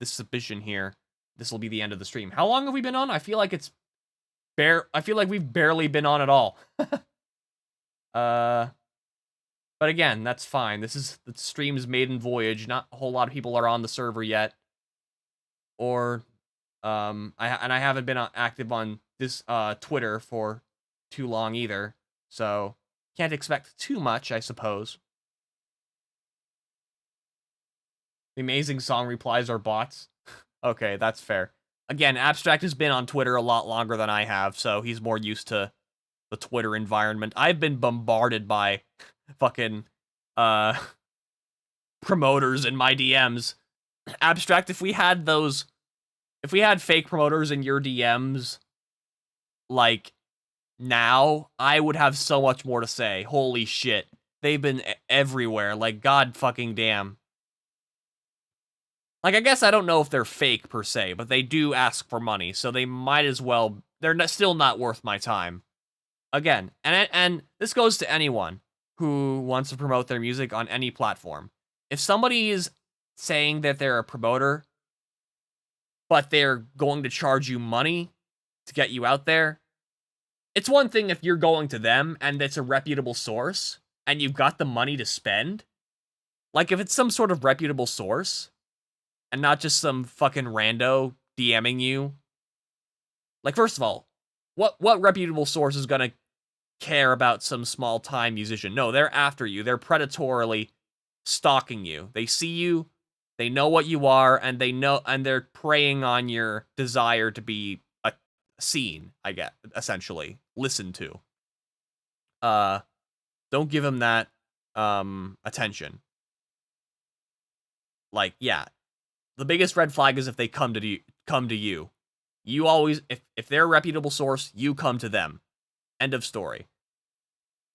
S2: this submission here, this will be the end of the stream. How long have we been on? I feel like we've barely been on at all. But again, that's fine. This is the stream's maiden voyage. Not a whole lot of people are on the server yet. Or I haven't been active on this Twitter for too long either. So can't expect too much, I suppose. The amazing song replies are bots. Okay, that's fair. Again, Abstract has been on Twitter a lot longer than I have, so he's more used to the Twitter environment. I've been bombarded by fucking promoters in my DMs. Abstract, if we had fake promoters in your DMs, like, now, I would have so much more to say. Holy shit. They've been everywhere. Like, god fucking damn. Like, I guess I don't know if they're fake, per se, but they do ask for money, so they might as well... They're still not worth my time. Again, and this goes to anyone who wants to promote their music on any platform. If somebody is saying that they're a promoter, but they're going to charge you money to get you out there, it's one thing if you're going to them and it's a reputable source and you've got the money to spend. Like, if it's some sort of reputable source and not just some fucking rando DMing you. Like, first of all, what reputable source is gonna care about some small-time musician? No, they're after you. They're predatorily stalking you. They see you, they know what you are, and they're preying on your desire to be seen, I get, essentially, listened to. Don't give them that attention. Like, yeah, the biggest red flag is if they come to you. You always, if they're a reputable source, you come to them. End of story.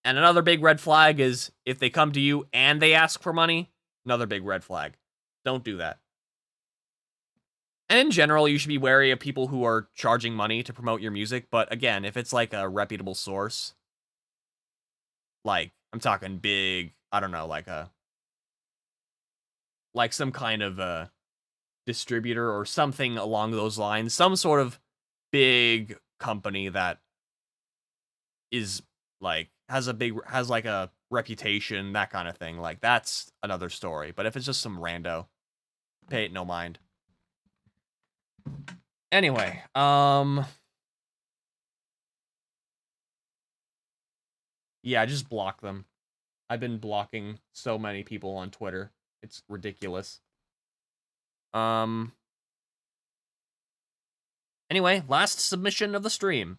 S2: And another big red flag is if they come to you and they ask for money, another big red flag. Don't do that. And in general, you should be wary of people who are charging money to promote your music. But again, if it's like a reputable source, like I'm talking big, I don't know, like some kind of a distributor or something along those lines, some sort of big company that is like has like a reputation, that kind of thing. Like that's another story. But if it's just some rando, pay it no mind. Anyway, yeah, just block them. I've been blocking so many people on Twitter. It's ridiculous. Anyway, last submission of the stream.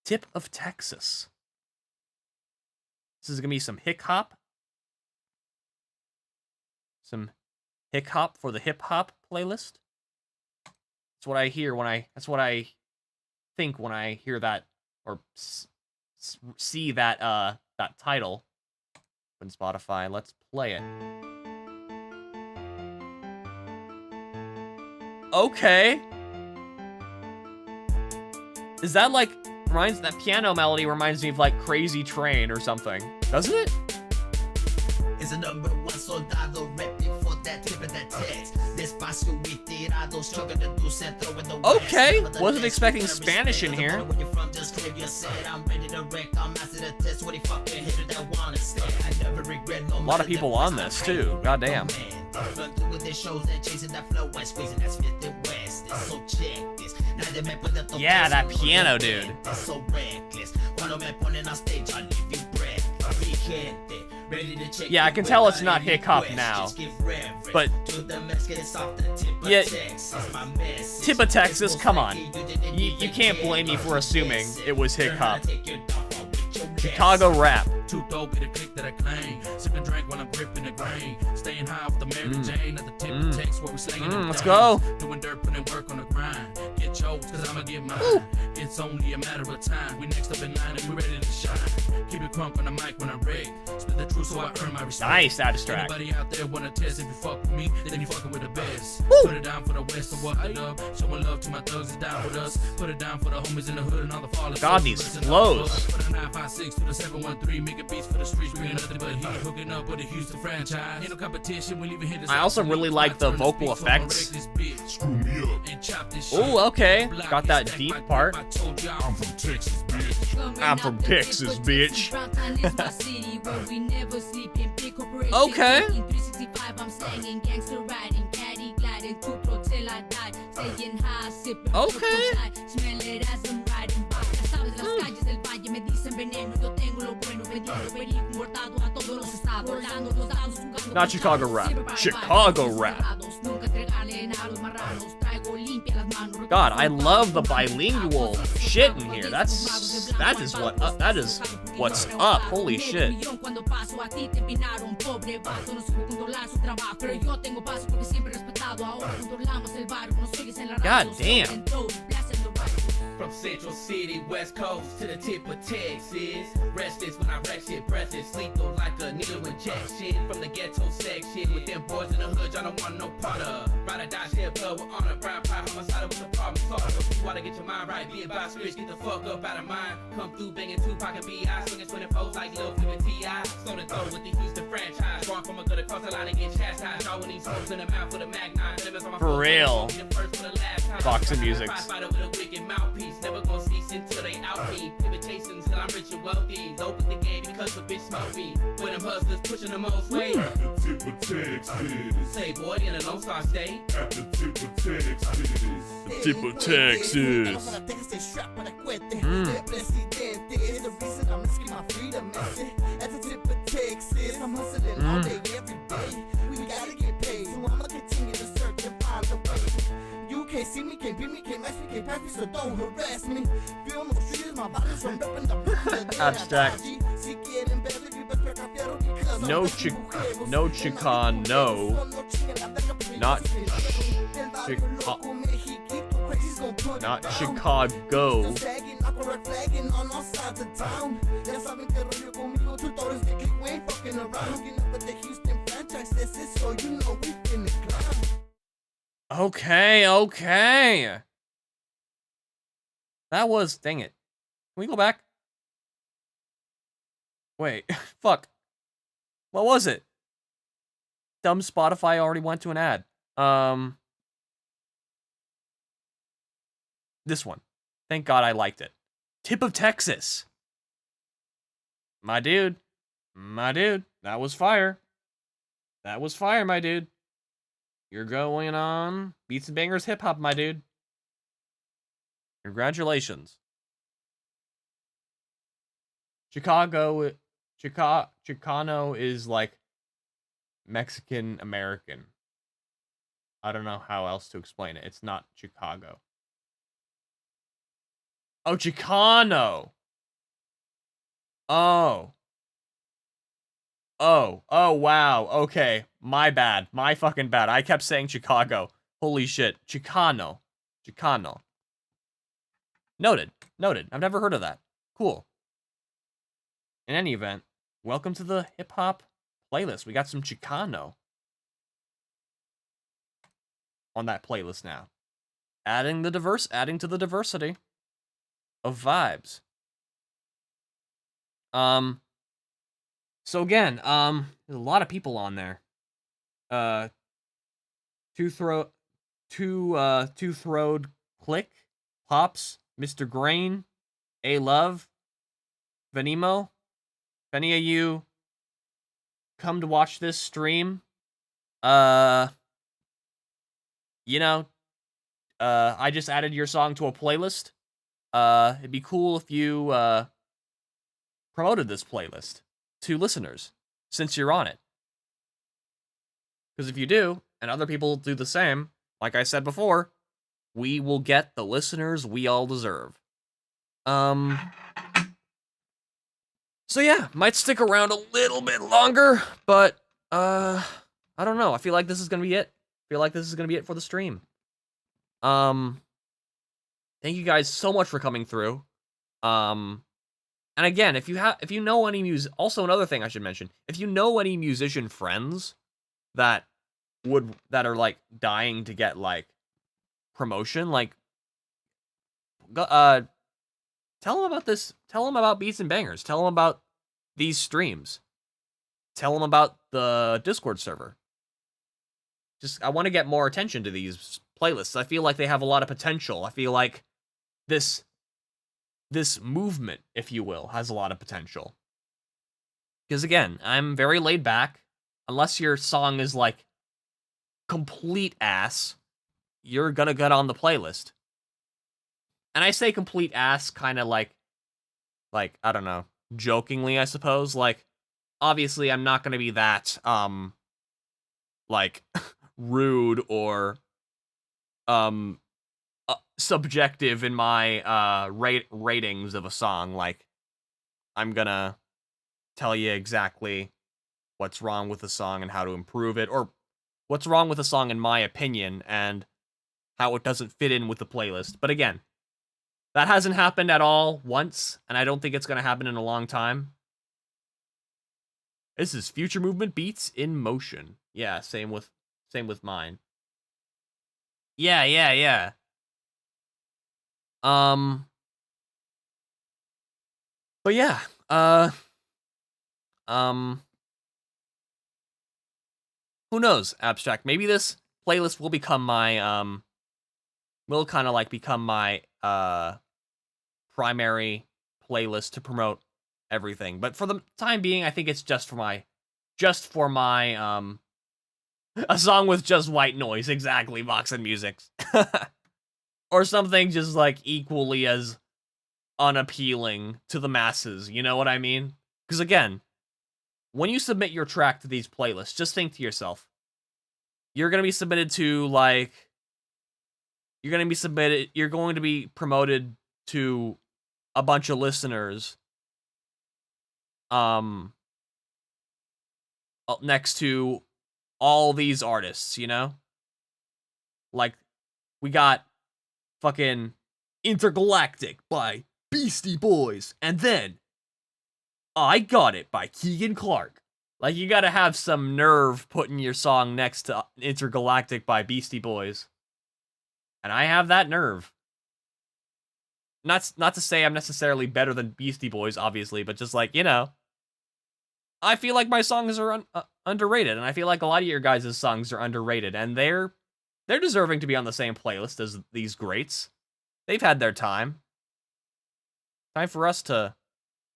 S2: Tip of Texas. This is gonna be some hick hop. Some hick hop for the hip hop playlist. That's what I hear that's what I think when I hear that or see that that title on Spotify. Let's play it. Okay. Is that like that piano melody reminds me of like Crazy Train or something, doesn't it?
S6: Is a number one soldado repping for that tip of that text. Despacio y tirado, struggling to do centro in the west.
S2: Okay, wasn't expecting Spanish in here.
S6: Where you from, just clear your set. I'm ready to wreck. I'm master the test. What he fucking hitter that wanna stay. I never regret no.
S2: A lot of people on this too. Goddamn.
S6: Run through with their shows and chasing that flow and squeezing that 50 west. So check this.
S2: Yeah, that piano dude.
S6: So reckless. Cuando me ponen on stage, I leave you breathless.
S2: Yeah, I can tell it's not hip hop now, but yeah, tip of Texas, come on, you can't blame me for assuming it was hip hop. Chicago rap.
S7: Too dope, get a click that I claim. Sipping drink while I'm gripping the grain. Staying high with the Mary Jane at the tip of text where we slinging them
S2: let's go.
S7: Doing dirt, putting work on the grind. Get chose, cause I'ma get mine. It's only a matter of time. We next up in line and we ready to shine. Keep it crunk on the mic when I break. Spit the truth so I earn my respect.
S2: Nice, that distract.
S7: Anybody out there wanna test? If you fuck with me, then you fucking with the best.
S2: Woo.
S7: Put it down for the west, so what I love. Showing love to my thugs is down with us. Put it down for the homies in the hood and all the fallers.
S2: God, these flows.
S7: Put a 956 to the 713, making beats for the streets. We're nothing but heat, hooking up with the Houston franchise. Ain't no competition, we leaving here.
S2: I also really like the vocal effects. Oh, okay. Got that deep part.
S7: I'm from Texas, bitch.
S2: I'm from Texas, bitch. Okay. Not Chicago rap. Chicago rap. God, I love the bilingual shit in here. That is what's up. Holy shit. God damn.
S6: From Central City, West Coast to the tip of Texas. Restless when I wreck shit, breathless. Lethal like a needle injection. From the ghetto section. With them boys in the hood, y'all don't want no part of. Ride or die, share blood with honor. Brown pie, homicide with the problem solved. You wanna get your mind right, be about switch, get the fuck up out of mine. Come through banging Tupac and B.I. Swinging 24 like Lil Flip and T.I. Stone and throw with the Houston franchise. Drawn from a good across the line and get chastised. All when these hoes in the mouth with a Mac 9.
S2: For real. Boxing music.
S6: Never gonna cease until they out me. Pivot chasing till I'm rich and wealthy. Open the game because the bitch smoke me. When them hustlers pushing the most weight.
S8: At the tip of Texas.
S6: Say boy in a Lone Star State.
S8: At the tip of Texas.
S2: Tip of Texas.
S4: At the tip of Texas, I'm hustling all day, every day. We gotta get paid, so I'ma continue to search and find a way. You can't see me, can't beat me, can't match me, can't pass me, so don't harass me. Feel no streets, my body's from repping the
S2: Abstract. No Chicano. Not Chicago.
S9: con red flagging on all sides of town. Ya saben que rollo conmigo, two daughters they click, we ain't fucking around. Hooking up with the Houston franchise, this is so you know we finna climb.
S2: Okay. That was, dang it. Can we go back? Wait, fuck. What was it? Dumb Spotify already went to an ad. This one. Thank God I liked it. Tip of Texas. My dude. That was fire. That was fire, my dude. You're going on Beats and Bangers Hip Hop, my dude. Congratulations. Chicano is like Mexican American. I don't know how else to explain it. It's not Chicago. Oh, Chicano. Oh, wow. Okay. My bad. My fucking bad. I kept saying Chicago. Holy shit. Chicano. Noted. I've never heard of that. Cool. In any event, welcome to the hip-hop playlist. We got some Chicano on that playlist now. Adding to the diversity of vibes. So again, there's a lot of people on there. Two-Throwed Click, Pops, Mr. Grain, A Love, Venimo. If any of you come to watch this stream, I just added your song to a playlist. It'd be cool if you promoted this playlist to listeners, since you're on it. Because if you do, and other people do the same, like I said before, we will get the listeners we all deserve. So yeah, might stick around a little bit longer, but, I don't know. I feel like this is gonna be it. For the stream. Thank you guys so much for coming through. And again, if you know any also another thing I should mention, if you know any musician friends that are like dying to get like promotion, like tell them about this, tell them about Beats and Bangers, tell them about these streams, tell them about the Discord server. I want to get more attention to these playlists. I feel like they have a lot of potential. I feel like this movement, if you will, has a lot of potential. Because again, I'm very laid back. Unless your song is like complete ass, you're gonna get on the playlist. And I say complete ass kind of like, I don't know, jokingly, I suppose. Like, obviously, I'm not gonna be that, like, rude or, subjective in my ratings of a song. Like, I'm gonna tell you exactly what's wrong with the song and how to improve it, or what's wrong with the song in my opinion and how it doesn't fit in with the playlist. But again, that hasn't happened at all once, and I don't think it's gonna happen in a long time. This is Future Movement Beats in Motion. Yeah, same with mine. Yeah. But yeah, who knows, Abstract? Maybe this playlist will become my, primary playlist to promote everything. But for the time being, I think it's just for my, a song with just white noise, exactly, Vox and Musics. Or something just, like, equally as unappealing to the masses, you know what I mean? Because again, when you submit your track to these playlists, just think to yourself, you're going to be submitted to, like, you're going to be promoted to a bunch of listeners, next to all these artists, you know? Like, we got fucking Intergalactic by Beastie Boys, and then I Got It by Keegan Clark. Like, you gotta have some nerve putting your song next to Intergalactic by Beastie Boys. And I have that nerve. Not to say I'm necessarily better than Beastie Boys, obviously, but just like, you know, I feel like my songs are underrated, and I feel like a lot of your guys' songs are underrated, and they're deserving to be on the same playlist as these greats. They've had their time. Time for us to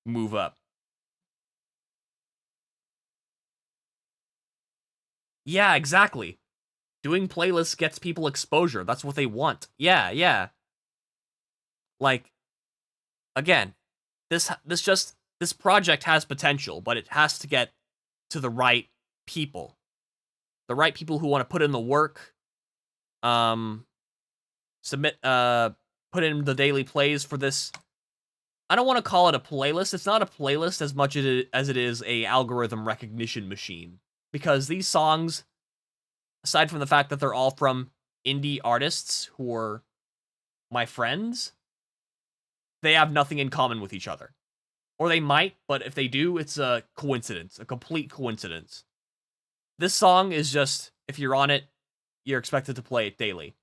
S2: move up. Yeah, exactly. Doing playlists gets people exposure. That's what they want. Yeah. Like, again, this project has potential, but it has to get to the right people. The right people who want to put in the work, put in the daily plays for this. I don't want to call it a playlist. It's not a playlist as much as it is a algorithm recognition machine. Because these songs, aside from the fact that they're all from indie artists who are my friends, they have nothing in common with each other. Or they might, but if they do, it's a coincidence, a complete coincidence. This song is just, if you're on it, you're expected to play it daily.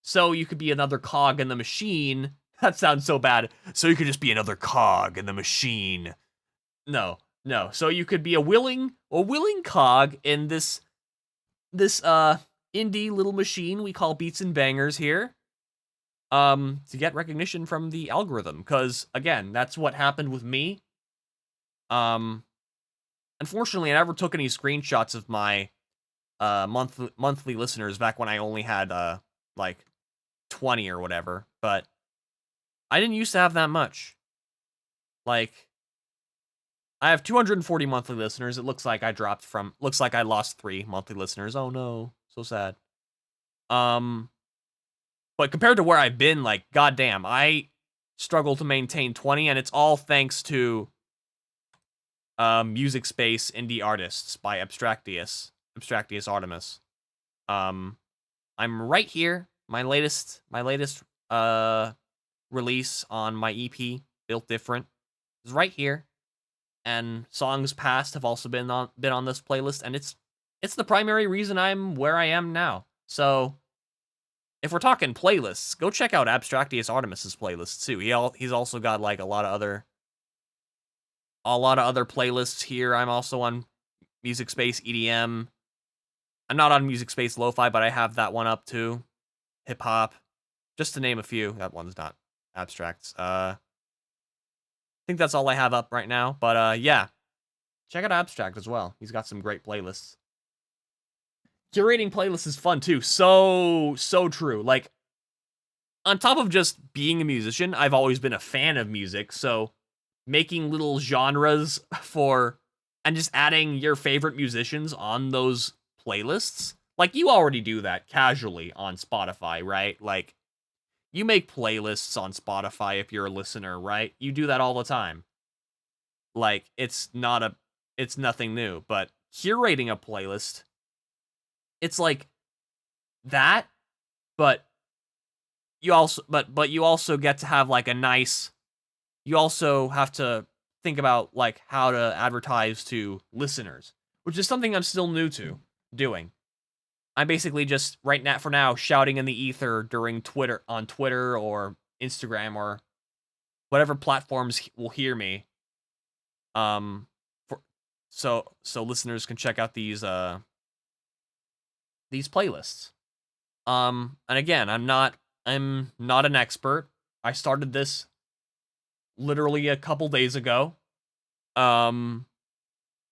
S2: So you could be another cog in the machine. That sounds so bad. So you could just be another cog in the machine. No. So you could be a willing cog in this indie little machine we call Beats and Bangers here. To get recognition from the algorithm, because again, that's what happened with me. Unfortunately, I never took any screenshots of my monthly listeners back when I only had like 20 or whatever, but I didn't used to have that much. Like, I have 240 monthly listeners. It looks like I lost 3 monthly listeners. Oh no, so sad. But compared to where I've been, like, goddamn, I struggle to maintain 20, and it's all thanks to MusicSpace Indie Artists by Abstractius Artemis. I'm right here. My latest release on my EP, Built Different, is right here. And songs past have also been on this playlist, and it's the primary reason I'm where I am now. So, if we're talking playlists, go check out Abstractius Artemis's playlists too. He's also got like a lot of other playlists here. I'm also on MusicSpace EDM. I'm not on MusicSpace Lo-Fi, but I have that one up too. Hip hop, just to name a few. That one's not Abstracts. I think that's all I have up right now. But yeah, check out Abstract as well. He's got some great playlists. Curating playlists is fun too. So true. Like, on top of just being a musician, I've always been a fan of music. So making little genres and just adding your favorite musicians on those playlists. Like, you already do that casually on Spotify, right? Like, you make playlists on Spotify if you're a listener, right? You do that all the time. Like, it's nothing new, but curating a playlist, it's like that, but you also get to have like a nice, you also have to think about like how to advertise to listeners, which is something I'm still new to doing. I'm basically just for now shouting in the ether on Twitter or Instagram or whatever platforms will hear me. So listeners can check out these playlists. And again, I'm not an expert. I started this literally a couple days ago.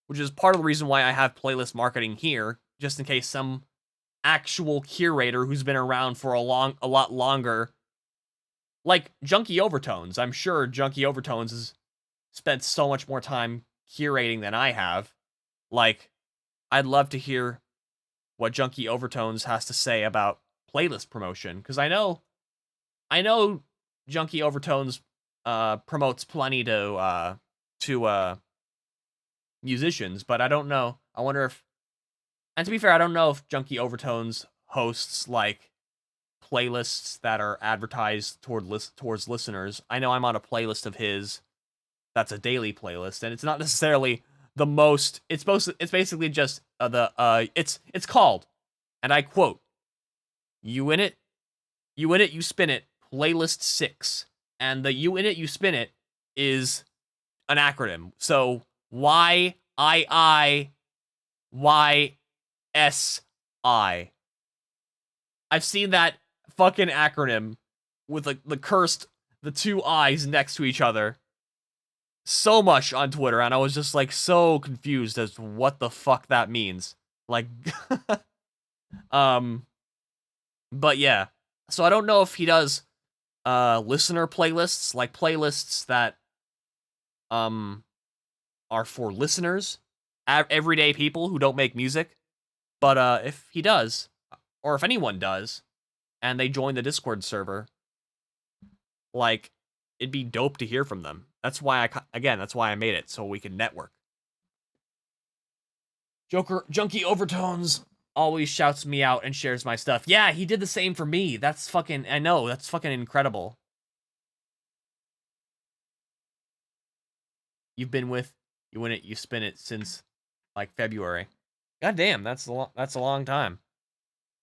S2: Which is part of the reason why I have playlist marketing here, just in case some actual curator who's been around for a lot longer, like Junkie Overtones. I'm sure Junkie Overtones has spent so much more time curating than I have. Like, I'd love to hear what Junkie Overtones has to say about playlist promotion, because I know Junkie Overtones promotes plenty to musicians, but I don't know. I wonder if, and to be fair, I don't know if Junkie Overtones hosts like playlists that are advertised towards listeners. I know I'm on a playlist of his that's a daily playlist, and it's not necessarily the most. It's basically just it's called, and I quote, "You in it, you spin it, playlist 6." And the "you in it, you spin it" is an acronym. So YIIYSI. I've seen that fucking acronym with the two I's next to each other so much on Twitter, and I was just like so confused as to what the fuck that means. Like, but yeah. So I don't know if he does listener playlists, like playlists that are for listeners, everyday people who don't make music. But if he does, or if anyone does, and they join the Discord server, like, it'd be dope to hear from them. That's why that's why I made it, so we can network. Junkie Overtones always shouts me out and shares my stuff. Yeah, he did the same for me. That's fucking, I know, that's fucking incredible. You've been with You Win It, You Spin It since, like, February. God damn, that's a long time.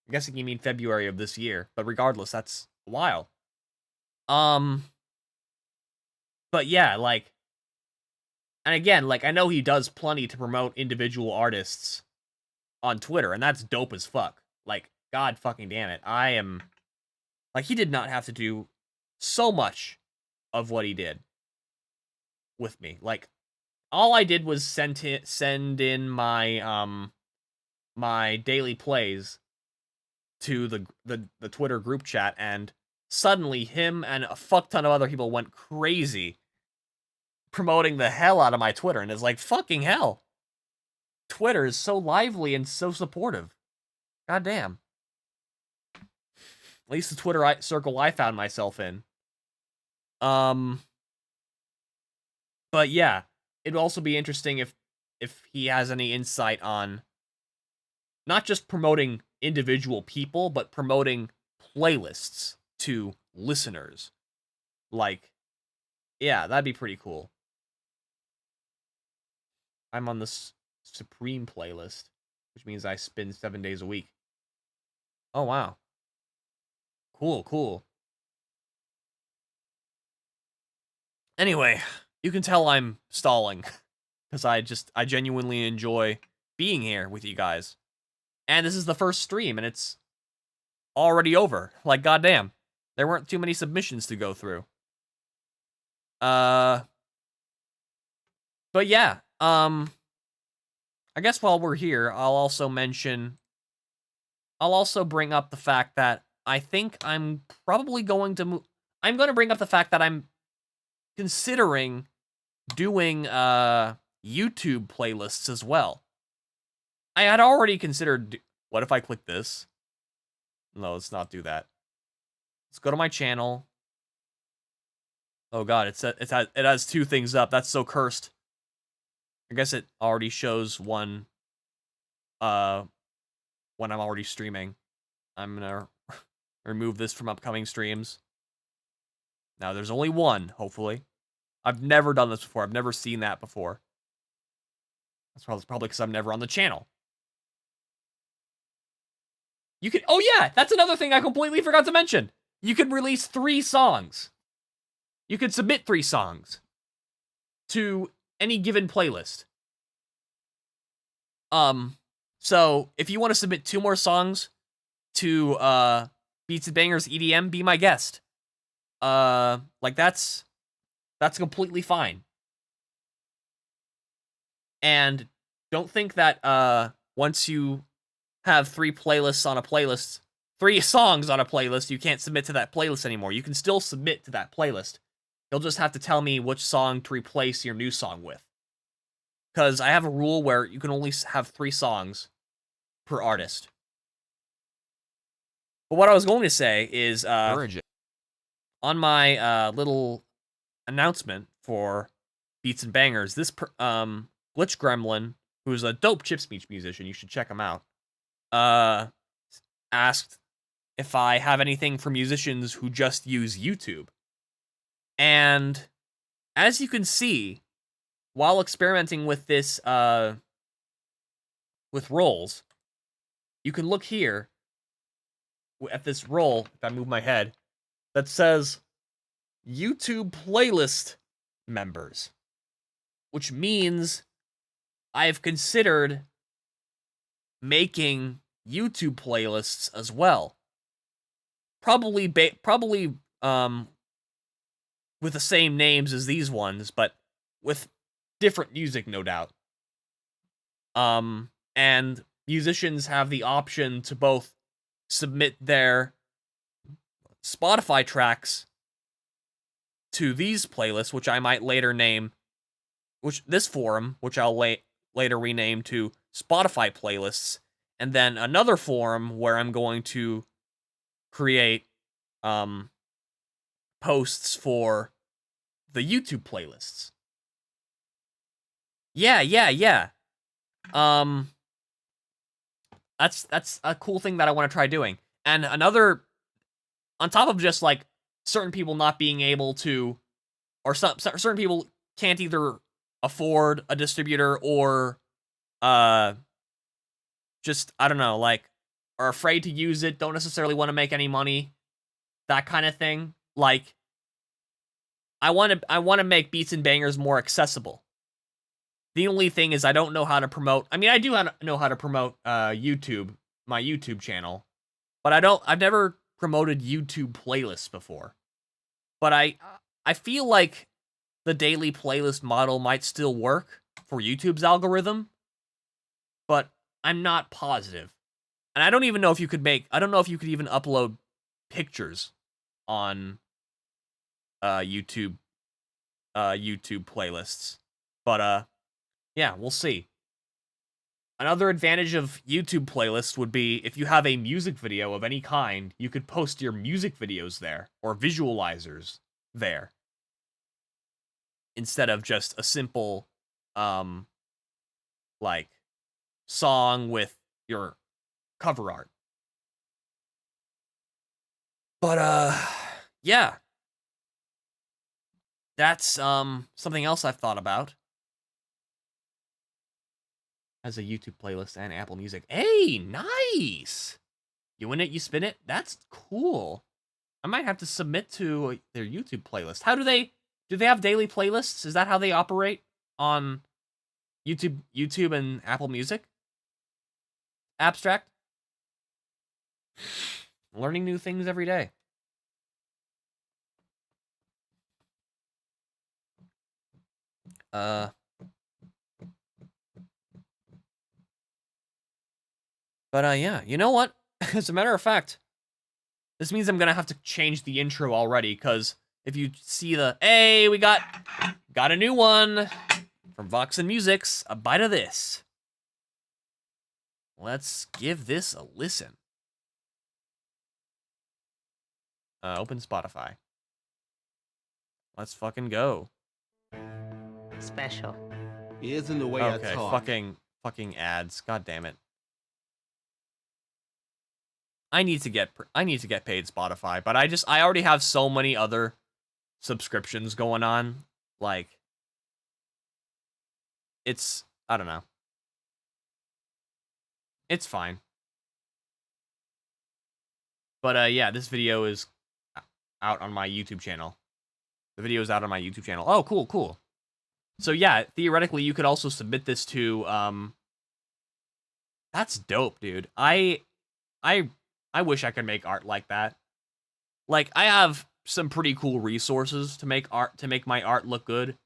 S2: I'm guessing you mean February of this year, but regardless, that's a while. But yeah, like, and again, like, I know he does plenty to promote individual artists on Twitter, and that's dope as fuck. Like, god fucking damn it. I am, like, he did not have to do so much of what he did with me. Like, all I did was send in my my daily plays to the Twitter group chat, and suddenly him and a fuck ton of other people went crazy promoting the hell out of my Twitter, and it's like, fucking hell. Twitter is so lively and so supportive. God damn. At least the Twitter circle I found myself in. But yeah, it'd also be interesting if he has any insight on not just promoting individual people, but promoting playlists to listeners. Like, yeah, that'd be pretty cool. I'm on this Supreme playlist, which means I spin 7 days a week. Oh, wow. Cool. Anyway, you can tell I'm stalling, because I genuinely enjoy being here with you guys. And this is the first stream, and it's already over. Like, goddamn. There weren't too many submissions to go through. But yeah, I guess while we're here, I'll also bring up the fact that I think I'm probably going to I'm going to bring up the fact that I'm considering doing YouTube playlists as well. I had already considered, what if I click this? No, let's not do that. Let's go to my channel. Oh god, it has two things up. That's so cursed. I guess it already shows one when I'm already streaming. I'm gonna remove this from upcoming streams. Now there's only one, hopefully. I've never done this before. I've never seen that before. That's probably because I'm never on the channel. You can, oh yeah, that's another thing I completely forgot to mention. You can release 3 songs. You can submit 3 songs to any given playlist. So if you want to submit 2 more songs to Beats and Bangers EDM, be my guest. Like that's completely fine. And don't think that once you have 3 songs on a playlist, you can't submit to that playlist anymore. You can still submit to that playlist. You'll just have to tell me which song to replace your new song with. Because I have a rule where you can only have 3 songs per artist. But what I was going to say is, on my little announcement for Beats and Bangers, this Glitch Gremlin, who's a dope chip speech musician, you should check him out, asked if I have anything for musicians who just use YouTube. And as you can see, while experimenting with this, with roles, you can look here at this role, if I move my head, that says YouTube playlist members, which means I've considered making YouTube playlists as well. Probably with the same names as these ones, but with different music, no doubt. And musicians have the option to both submit their Spotify tracks to these playlists, which I might later name, this forum, which I'll later rename to Spotify playlists, and then another forum where I'm going to create posts for the YouTube playlists. Yeah. That's a cool thing that I want to try doing. And another, on top of just like certain people not being able to, or certain people can't either afford a distributor or just, I don't know, like, are afraid to use it, don't necessarily want to make any money, that kind of thing. Like, I want to make Beats and Bangers more accessible. The only thing is I don't know how to promote. I mean, I do know how to promote YouTube, my YouTube channel, but I've never promoted YouTube playlists before. But I feel like the daily playlist model might still work for YouTube's algorithm, but I'm not positive. And I don't even know if you could I don't know if you could even upload pictures on YouTube playlists. But yeah, we'll see. Another advantage of YouTube playlists would be if you have a music video of any kind, you could post your music videos there or visualizers there instead of just a simple like song with your cover art. But yeah. That's something else I've thought about. As a YouTube playlist and Apple Music. Hey, nice! You win it, you spin it? That's cool. I might have to submit to their YouTube playlist. How do they have daily playlists? Is that how they operate on YouTube and Apple Music? Abstract? Learning new things every day. But yeah, you know what? As a matter of fact, this means I'm gonna have to change the intro already, because if you see hey, we got a new one from Vox and Musics, a bite of this. Let's give this a listen. Open Spotify. Let's fucking go.
S10: Special.
S11: Isn't the way I
S2: Okay,
S11: talk.
S2: fucking ads. God damn it. I need to get paid Spotify, but I already have so many other subscriptions going on. Like, I don't know. It's fine. But yeah, this video is out on my YouTube channel. The video is out on my YouTube channel. Oh, cool. So yeah, theoretically you could also submit this to that's dope, dude. I wish I could make art like that. Like, I have some pretty cool resources to make my art look good.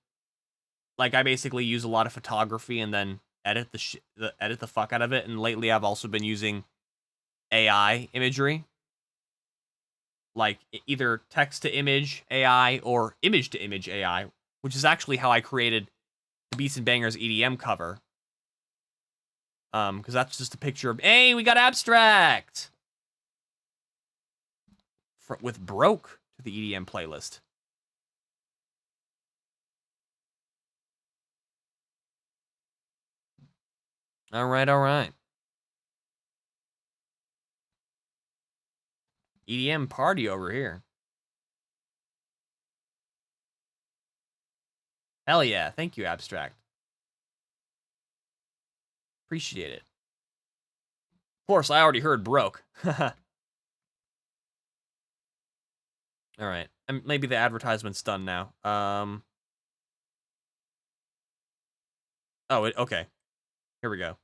S2: Like, I basically use a lot of photography and then edit the fuck out of it. And lately, I've also been using AI imagery, like either text to image AI or image to image AI, which is actually how I created the Beats and Bangers EDM cover. Because that's just a picture of, hey, we got Abstract with Broke to the EDM playlist. All right. EDM party over here. Hell yeah. Thank you, Abstract. Appreciate it. Of course, I already heard broke. All right. Maybe the advertisement's done now. Oh, okay. Here we go.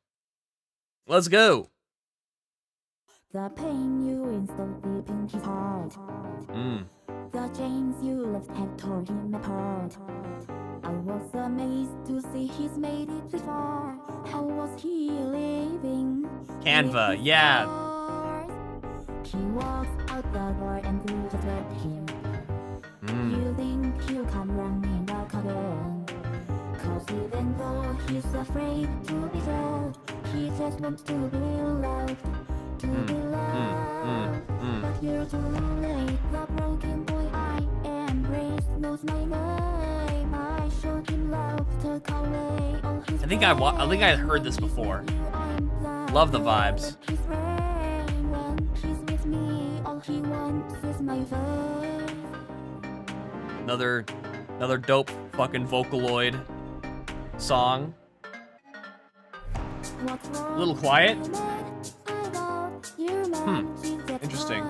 S2: Let's go.
S3: The pain you installed deep in his heart. The chains you left had torn him apart. I was amazed to see he's made it this far. How was he living?
S2: Canva,
S3: with his
S2: yeah.
S3: scars? He walks out the door and you just let him. You think he'll come running back again. Cause even though he's afraid to be told, he just wants to be loved. To be loved. But you're too late. The broken boy I embraced knows my name. I showed him love, took away all his
S2: I think I heard this before. Love the vibes.
S3: His brain when he's with me, all he wants is my face.
S2: Another dope fucking Vocaloid song. A little quiet. Interesting.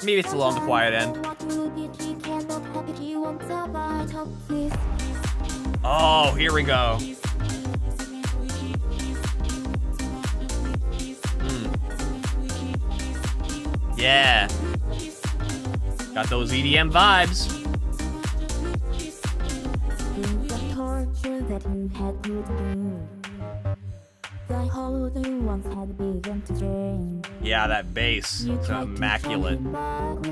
S2: Maybe it's a little on the quiet end. Oh, here we go. Yeah. Got those EDM vibes.
S3: That you had to do. The whole thing once had begun to drain.
S2: Yeah, that bass. It's immaculate.
S3: But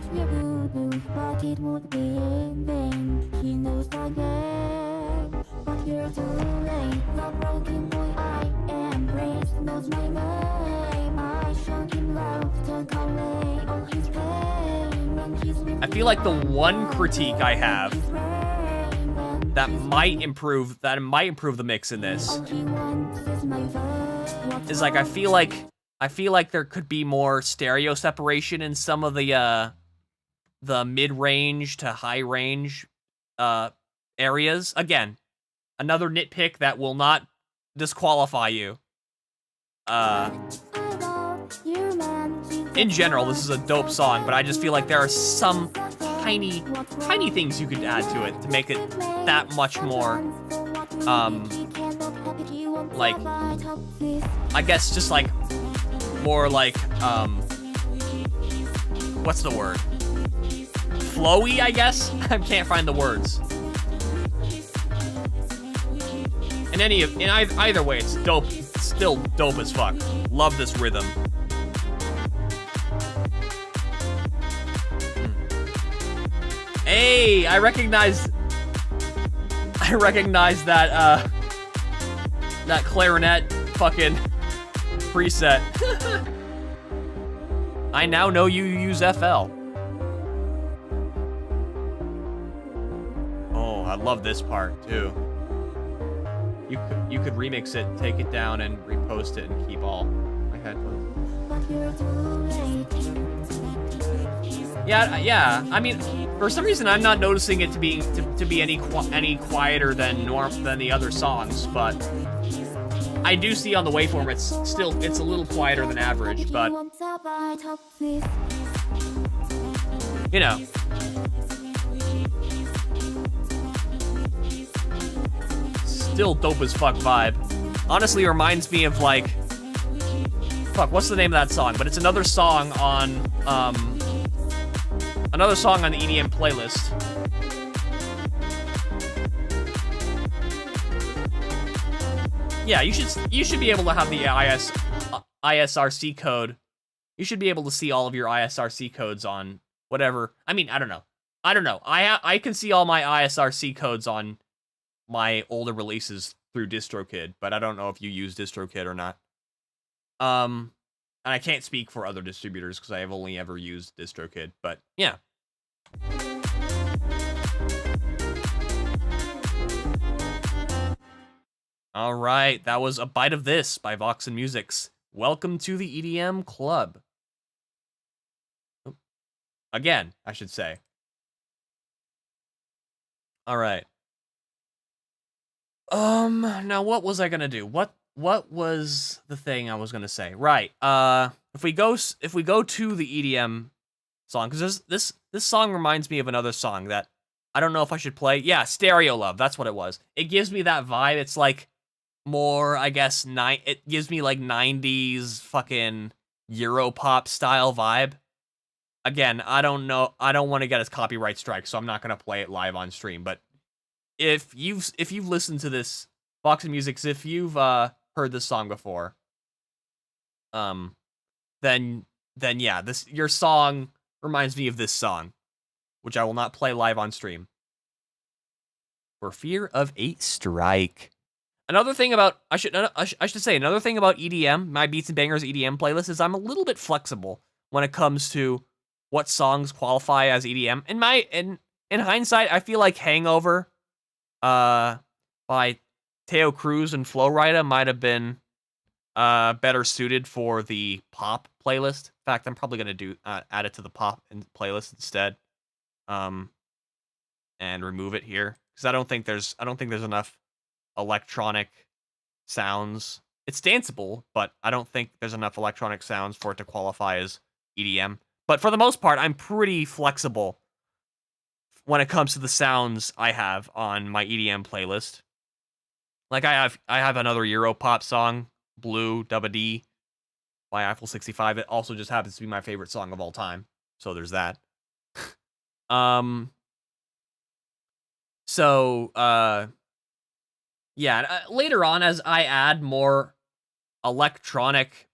S3: it would be in vain. He knows the game. But you're too late. The broken boy I embraced knows my name. I showed him love, took away all his pain. When he's with
S2: I feel like the one critique I have that might improve the mix in this is like I feel like there could be more stereo separation in some of the mid-range to high-range areas. Again, another nitpick that will not disqualify you. In general, this is a dope song, but I just feel like there are some tiny things you could add to it to make it that much more, like, I guess just like, more like, what's the word? Flowy, I guess? I can't find the words. In either way, it's dope. It's still dope as fuck. Love this rhythm. Hey, I recognize that that clarinet fucking preset. I now know you use FL. Oh, I love this part too. You could remix it, take it down, and repost it, and keep all my headphones. Yeah. I mean, for some reason, I'm not noticing it to be any quieter than the other songs, but I do see on the waveform it's a little quieter than average, but you know. Still dope as fuck vibe. Honestly, it reminds me of like, fuck, what's the name of that song? But it's another song on the EDM playlist. Yeah, you should be able to have the ISRC code. You should be able to see all of your ISRC codes on whatever. I mean, I don't know. I can see all my ISRC codes on my older releases through DistroKid, but I don't know if you use DistroKid or not. And I can't speak for other distributors because I have only ever used DistroKid, but yeah. All right, that was A Bite of This by Vox and Musics. Welcome to the EDM club. Again, I should say. All right. Now what was I gonna do? What was the thing I was gonna say? Right. If we go to the EDM song, because this song reminds me of another song that I don't know if I should play. Yeah, Stereo Love. That's what it was. It gives me that vibe. It's like more, I guess, it gives me like 90s fucking Europop style vibe. Again, I don't know. I don't want to get a copyright strike, so I'm not gonna play it live on stream. But if you've listened to this Vox and Musics, if you've heard this song before, then yeah, your song reminds me of this song, which I will not play live on stream for fear of a strike. Another thing about I should say another thing about EDM, my Beats and Bangers EDM playlist, is I'm a little bit flexible when it comes to what songs qualify as EDM. In hindsight, I feel like Hangover by Teo Cruz and Flo Rida might have been better suited for the pop playlist. In fact, I'm probably gonna add it to the pop playlist instead, and remove it here because I don't think there's enough electronic sounds. It's danceable, but I don't think there's enough electronic sounds for it to qualify as EDM. But for the most part, I'm pretty flexible when it comes to the sounds I have on my EDM playlist. Like I have another Europop song, Blue Dubba D by Eiffel 65. It also just happens to be my favorite song of all time. So there's that. Yeah, later on as I add more electronic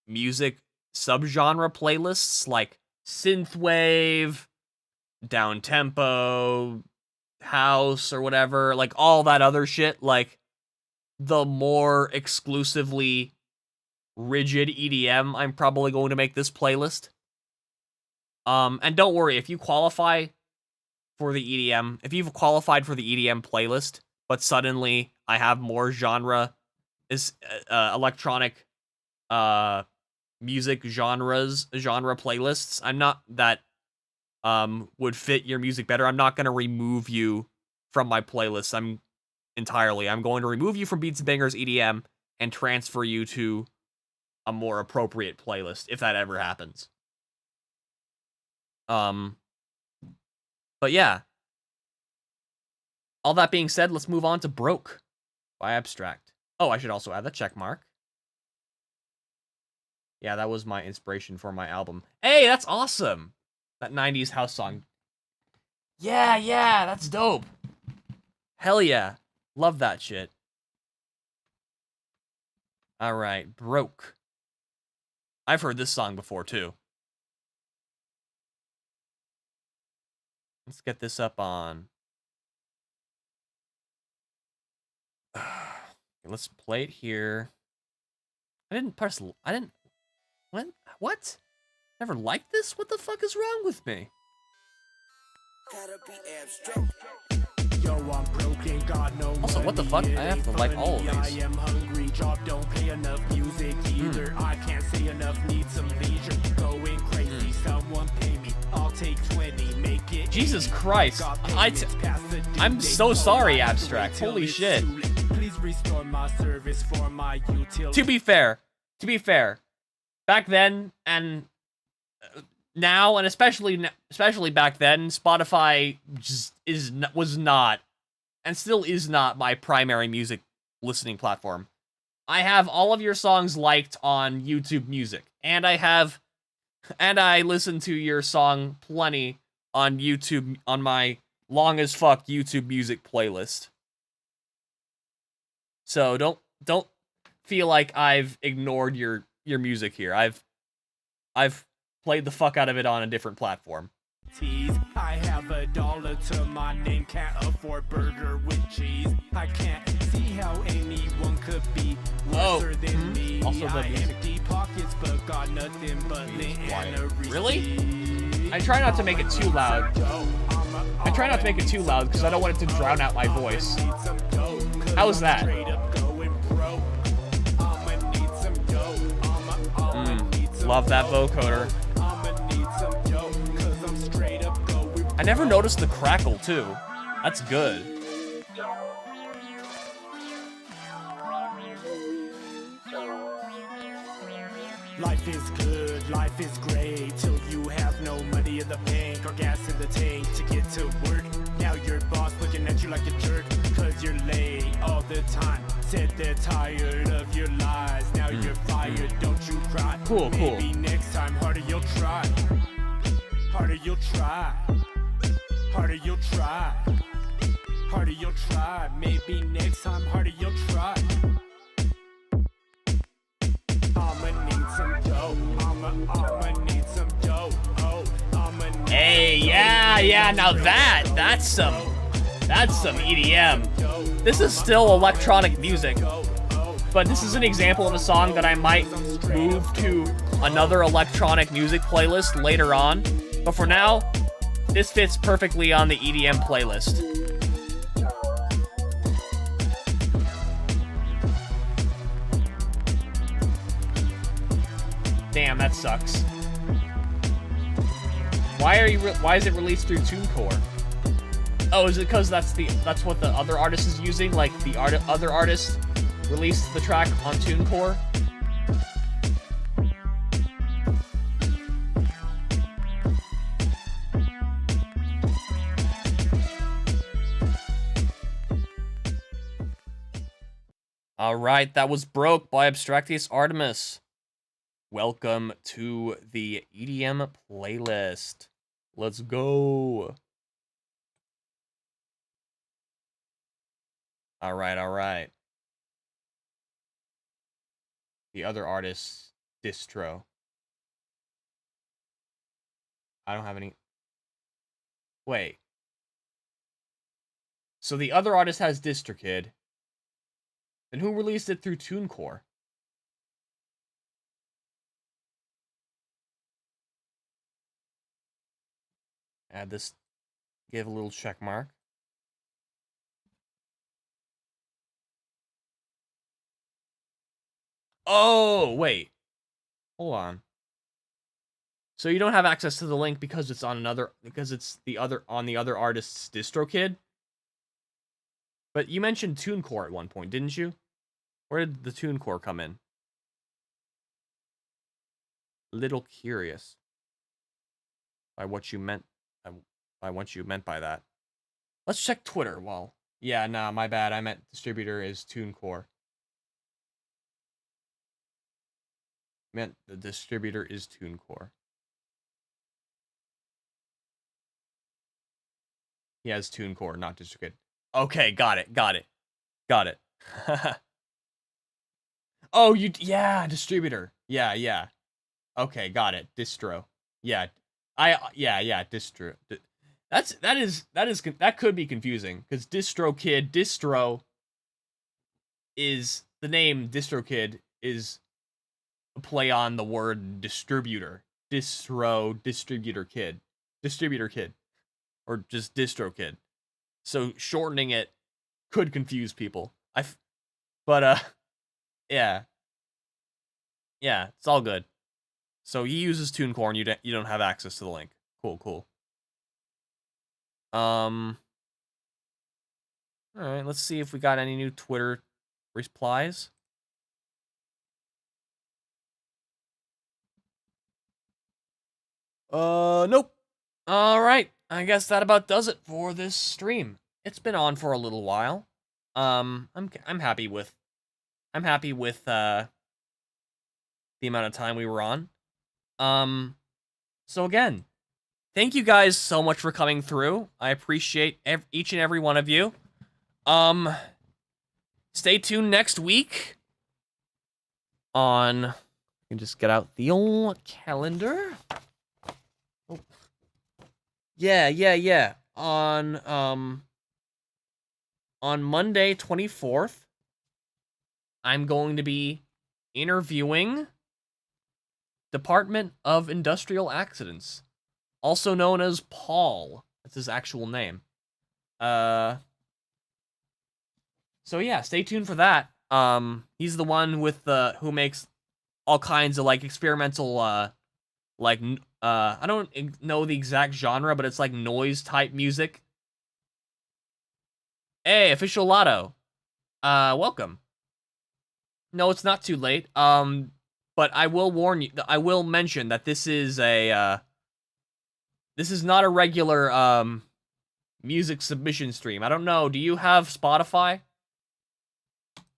S2: music subgenre playlists like synthwave, down-tempo, house, or whatever, like all that other shit, like the more exclusively rigid EDM, I'm probably going to make this playlist. And don't worry, if you qualify for the EDM, if you've qualified for the EDM playlist, but suddenly I have more electronic music genre playlists, I'm not that would fit your music better. I'm not going to remove you from my playlist. I'm going to remove you from Beats and Bangers EDM and transfer you to a more appropriate playlist if that ever happens. But yeah. All that being said, let's move on to Broke by Abstract. Oh, I should also add the check mark. Yeah, that was my inspiration for my album. Hey, that's awesome! That 90s house song. Yeah, that's dope. Hell yeah. Love that shit. Alright, Broke. I've heard this song before, too. Let's get this up on... Let's play it here. What? Never liked this? What the fuck is wrong with me? Also, what the fuck? I have to like all of these.
S4: I am hungry, job don't pay enough music either. I can't say enough, need some leisure. Going crazy, someone pay me. I'll take 20, make it.
S2: Jesus Christ. I'm so sorry, Abstract. Holy shit.
S4: Please restore my service for my utility.
S2: To be fair, back then and now, and especially back then, Spotify just was not and still is not my primary music listening platform. I have all of your songs liked on YouTube Music, and I listen to your song plenty on YouTube on my long as fuck YouTube Music playlist. So don't feel like I've ignored your music here. I've played the fuck out of it on a different platform.
S4: I have $1 to my name, can't afford burger with cheese. I can't see how anyone could be lesser than me.
S2: Also the music.
S4: Empty pockets, but got nothing but lint and a receipt.
S2: Really? I try not to make it too loud. Because I don't want it to drown out my voice. How is that? Love that vocoder.
S4: I'ma need some dough, 'cause I'm straight up going.
S2: I never noticed the crackle, too. That's good.
S4: Life is good, life is great, till you have no money in the bank or gas in the tank to get to work. Now your boss looking at you like a jerk, 'cause you're late all the time. Said they're tired of your lies, now you're fired, don't you cry.
S2: Cool, cool.
S4: Maybe next time harder you'll try. Harder you'll try. Harder you'll try. Harder you'll try. Maybe next time harder you'll try. I'ma need some dough. I'ma need some dough. Oh, I'ma need
S2: Hey, yeah, now that's some EDM. This is still electronic music, but this is an example of a song that I might move to another electronic music playlist later on. But for now, this fits perfectly on the EDM playlist. Damn, that sucks. Why is it released through TuneCore? Oh, is it because that's what the other artist is using? Like the other artist released the track on TuneCore? Alright, that was Broke by Abstractius Artemis. Welcome to the EDM playlist. Let's go. Alright. The other artist's distro. I don't have any... Wait. So the other artist has DistroKid. Then who released it through TuneCore? Add this, give a little check mark. Oh, wait. Hold on. So you don't have access to the link because it's on another, because it's on the other artist's DistroKid? But you mentioned TuneCore at one point, didn't you? Where did the TuneCore come in? A little curious by what you meant by that. Let's check Twitter while... Yeah, nah, my bad. I meant distributor is TuneCore. Meant the distributor is TuneCore. He has TuneCore, not DistroKid. Okay, got it. Oh, yeah, distributor. Yeah. Okay, got it. Distro. Yeah. Distro. That could be confusing because distro is the name DistroKid is a play on the word distributor. Distributor kid, or just DistroKid. So shortening it could confuse people. Yeah, it's all good. So he uses TuneCore, and you don't have access to the link. Cool. All right, let's see if we got any new Twitter replies. Nope. All right, I guess that about does it for this stream. It's been on for a little while. I'm happy with the amount of time we were on. So again, thank you guys so much for coming through. I appreciate each and every one of you. Stay tuned next week on... You can just get out the old calendar. Oh. Yeah. On Monday, 24th, I'm going to be interviewing Department of Industrial Accidents, also known as Paul. That's his actual name. So yeah, stay tuned for that. He's the one with who makes all kinds of like experimental like I don't know the exact genre, but it's like noise type music. Hey, Official Lotto. Welcome. No, it's not too late. But I will warn you, I will mention that this is not a regular music submission stream. I don't know, do you have Spotify?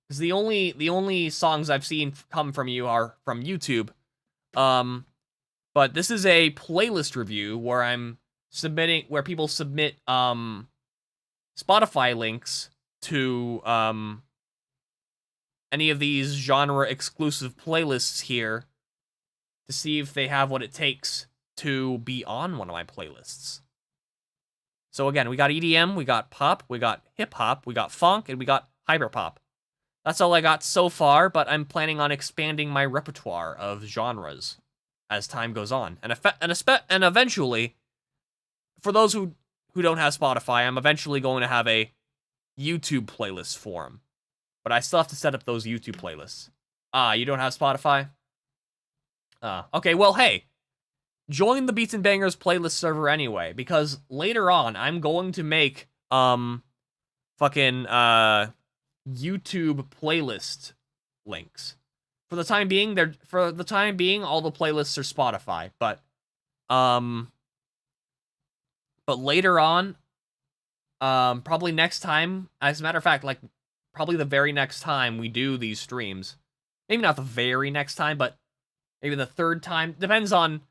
S2: Because the only songs I've seen come from you are from YouTube. But this is a playlist review where where people submit Spotify links to any of these genre exclusive playlists here to see if they have what it takes to be on one of my playlists. So again, we got EDM, we got pop, we got hip hop, we got funk, and we got hyperpop. That's all I got so far, but I'm planning on expanding my repertoire of genres as time goes on. And eventually, for those who don't have Spotify, I'm eventually going to have a YouTube playlist for them. But I still have to set up those YouTube playlists. You don't have Spotify? Okay, well, hey. Join the Beats and Bangers playlist server anyway, because later on, I'm going to make, fucking, YouTube playlist links. For the time being, all the playlists are Spotify, but later on, probably next time, as a matter of fact, like, probably the very next time we do these streams, maybe not the very next time, but maybe the third time, depends on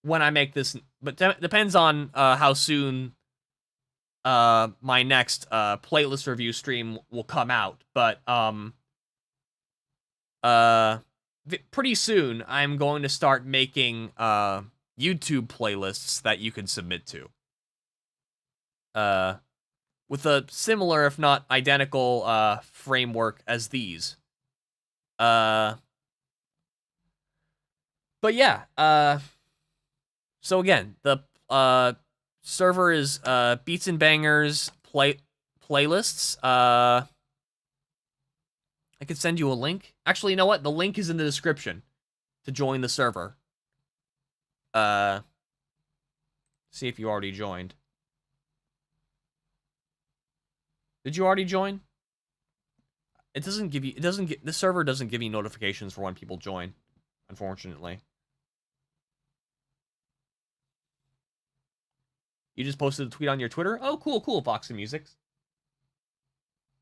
S2: when I make this, but depends on how soon my next playlist review stream will come out, but pretty soon I'm going to start making YouTube playlists that you can submit to. With a similar, if not identical, framework as these. But yeah, so again, the server is Beats and Bangers playlists. I could send you a link. Actually, you know what? The link is in the description to join the server. See if you already joined. Did you already join? This server doesn't give you notifications for when people join, unfortunately. You just posted a tweet on your Twitter? Oh, cool, Vox and Musics.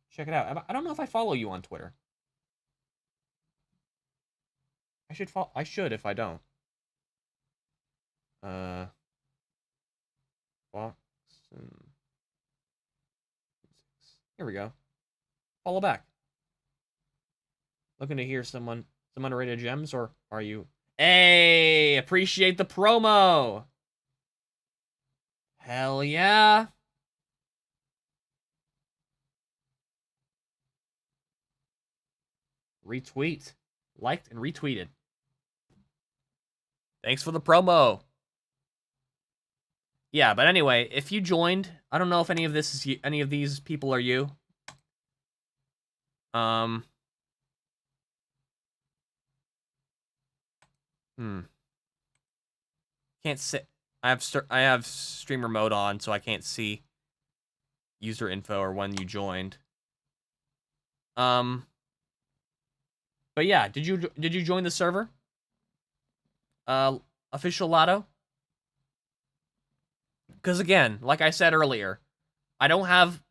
S2: Check it out. I don't know if I follow you on Twitter. I should if I don't. Vox and... Here we go. Follow back. Looking to hear some underrated gems, or are you? Hey, appreciate the promo. Hell yeah. Retweet. Liked and retweeted. Thanks for the promo. Yeah, but anyway, if you joined, I don't know if any of these people are you. Can't sit. I have streamer mode on, so I can't see user info or when you joined. But yeah, did you join the server? Official Lotto? Because again, like I said earlier, I don't have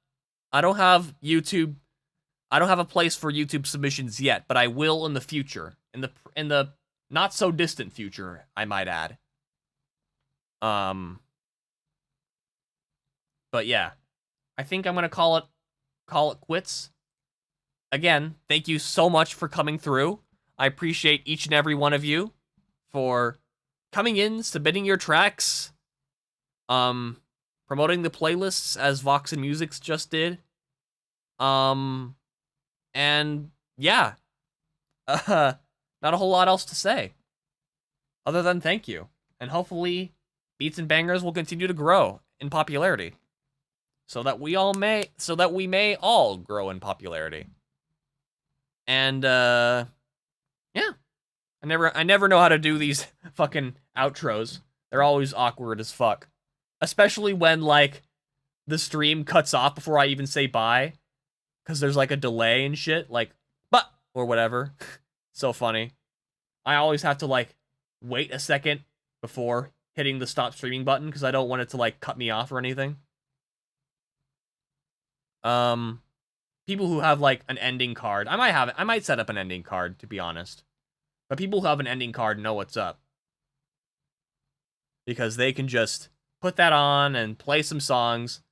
S2: YouTube. I don't have a place for YouTube submissions yet, but I will in the future. In the not so distant future, I might add. But yeah, I think I'm gonna call it quits. Again, thank you so much for coming through. I appreciate each and every one of you for coming in, submitting your tracks, promoting the playlists as Vox and Musics just did. And yeah, not a whole lot else to say other than thank you. And hopefully Beats and Bangers will continue to grow in popularity so that we may all grow in popularity. And yeah, I never know how to do these fucking outros. They're always awkward as fuck. Especially when, like, the stream cuts off before I even say bye. Because there's, like, a delay and shit. Like, but, or whatever. So funny. I always have to, like, wait a second before hitting the stop streaming button. Because I don't want it to, like, cut me off or anything. People who have, like, an ending card. I might set up an ending card, to be honest. But people who have an ending card know what's up. Because they can just put that on and play some songs.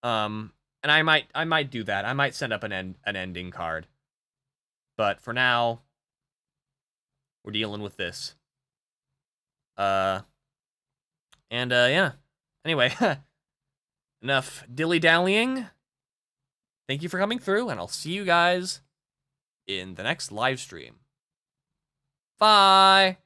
S2: And I might do that. I might set up an ending card. But for now, we're dealing with this. Yeah. Anyway, enough dilly-dallying. Thank you for coming through, and I'll see you guys in the next live stream. Bye!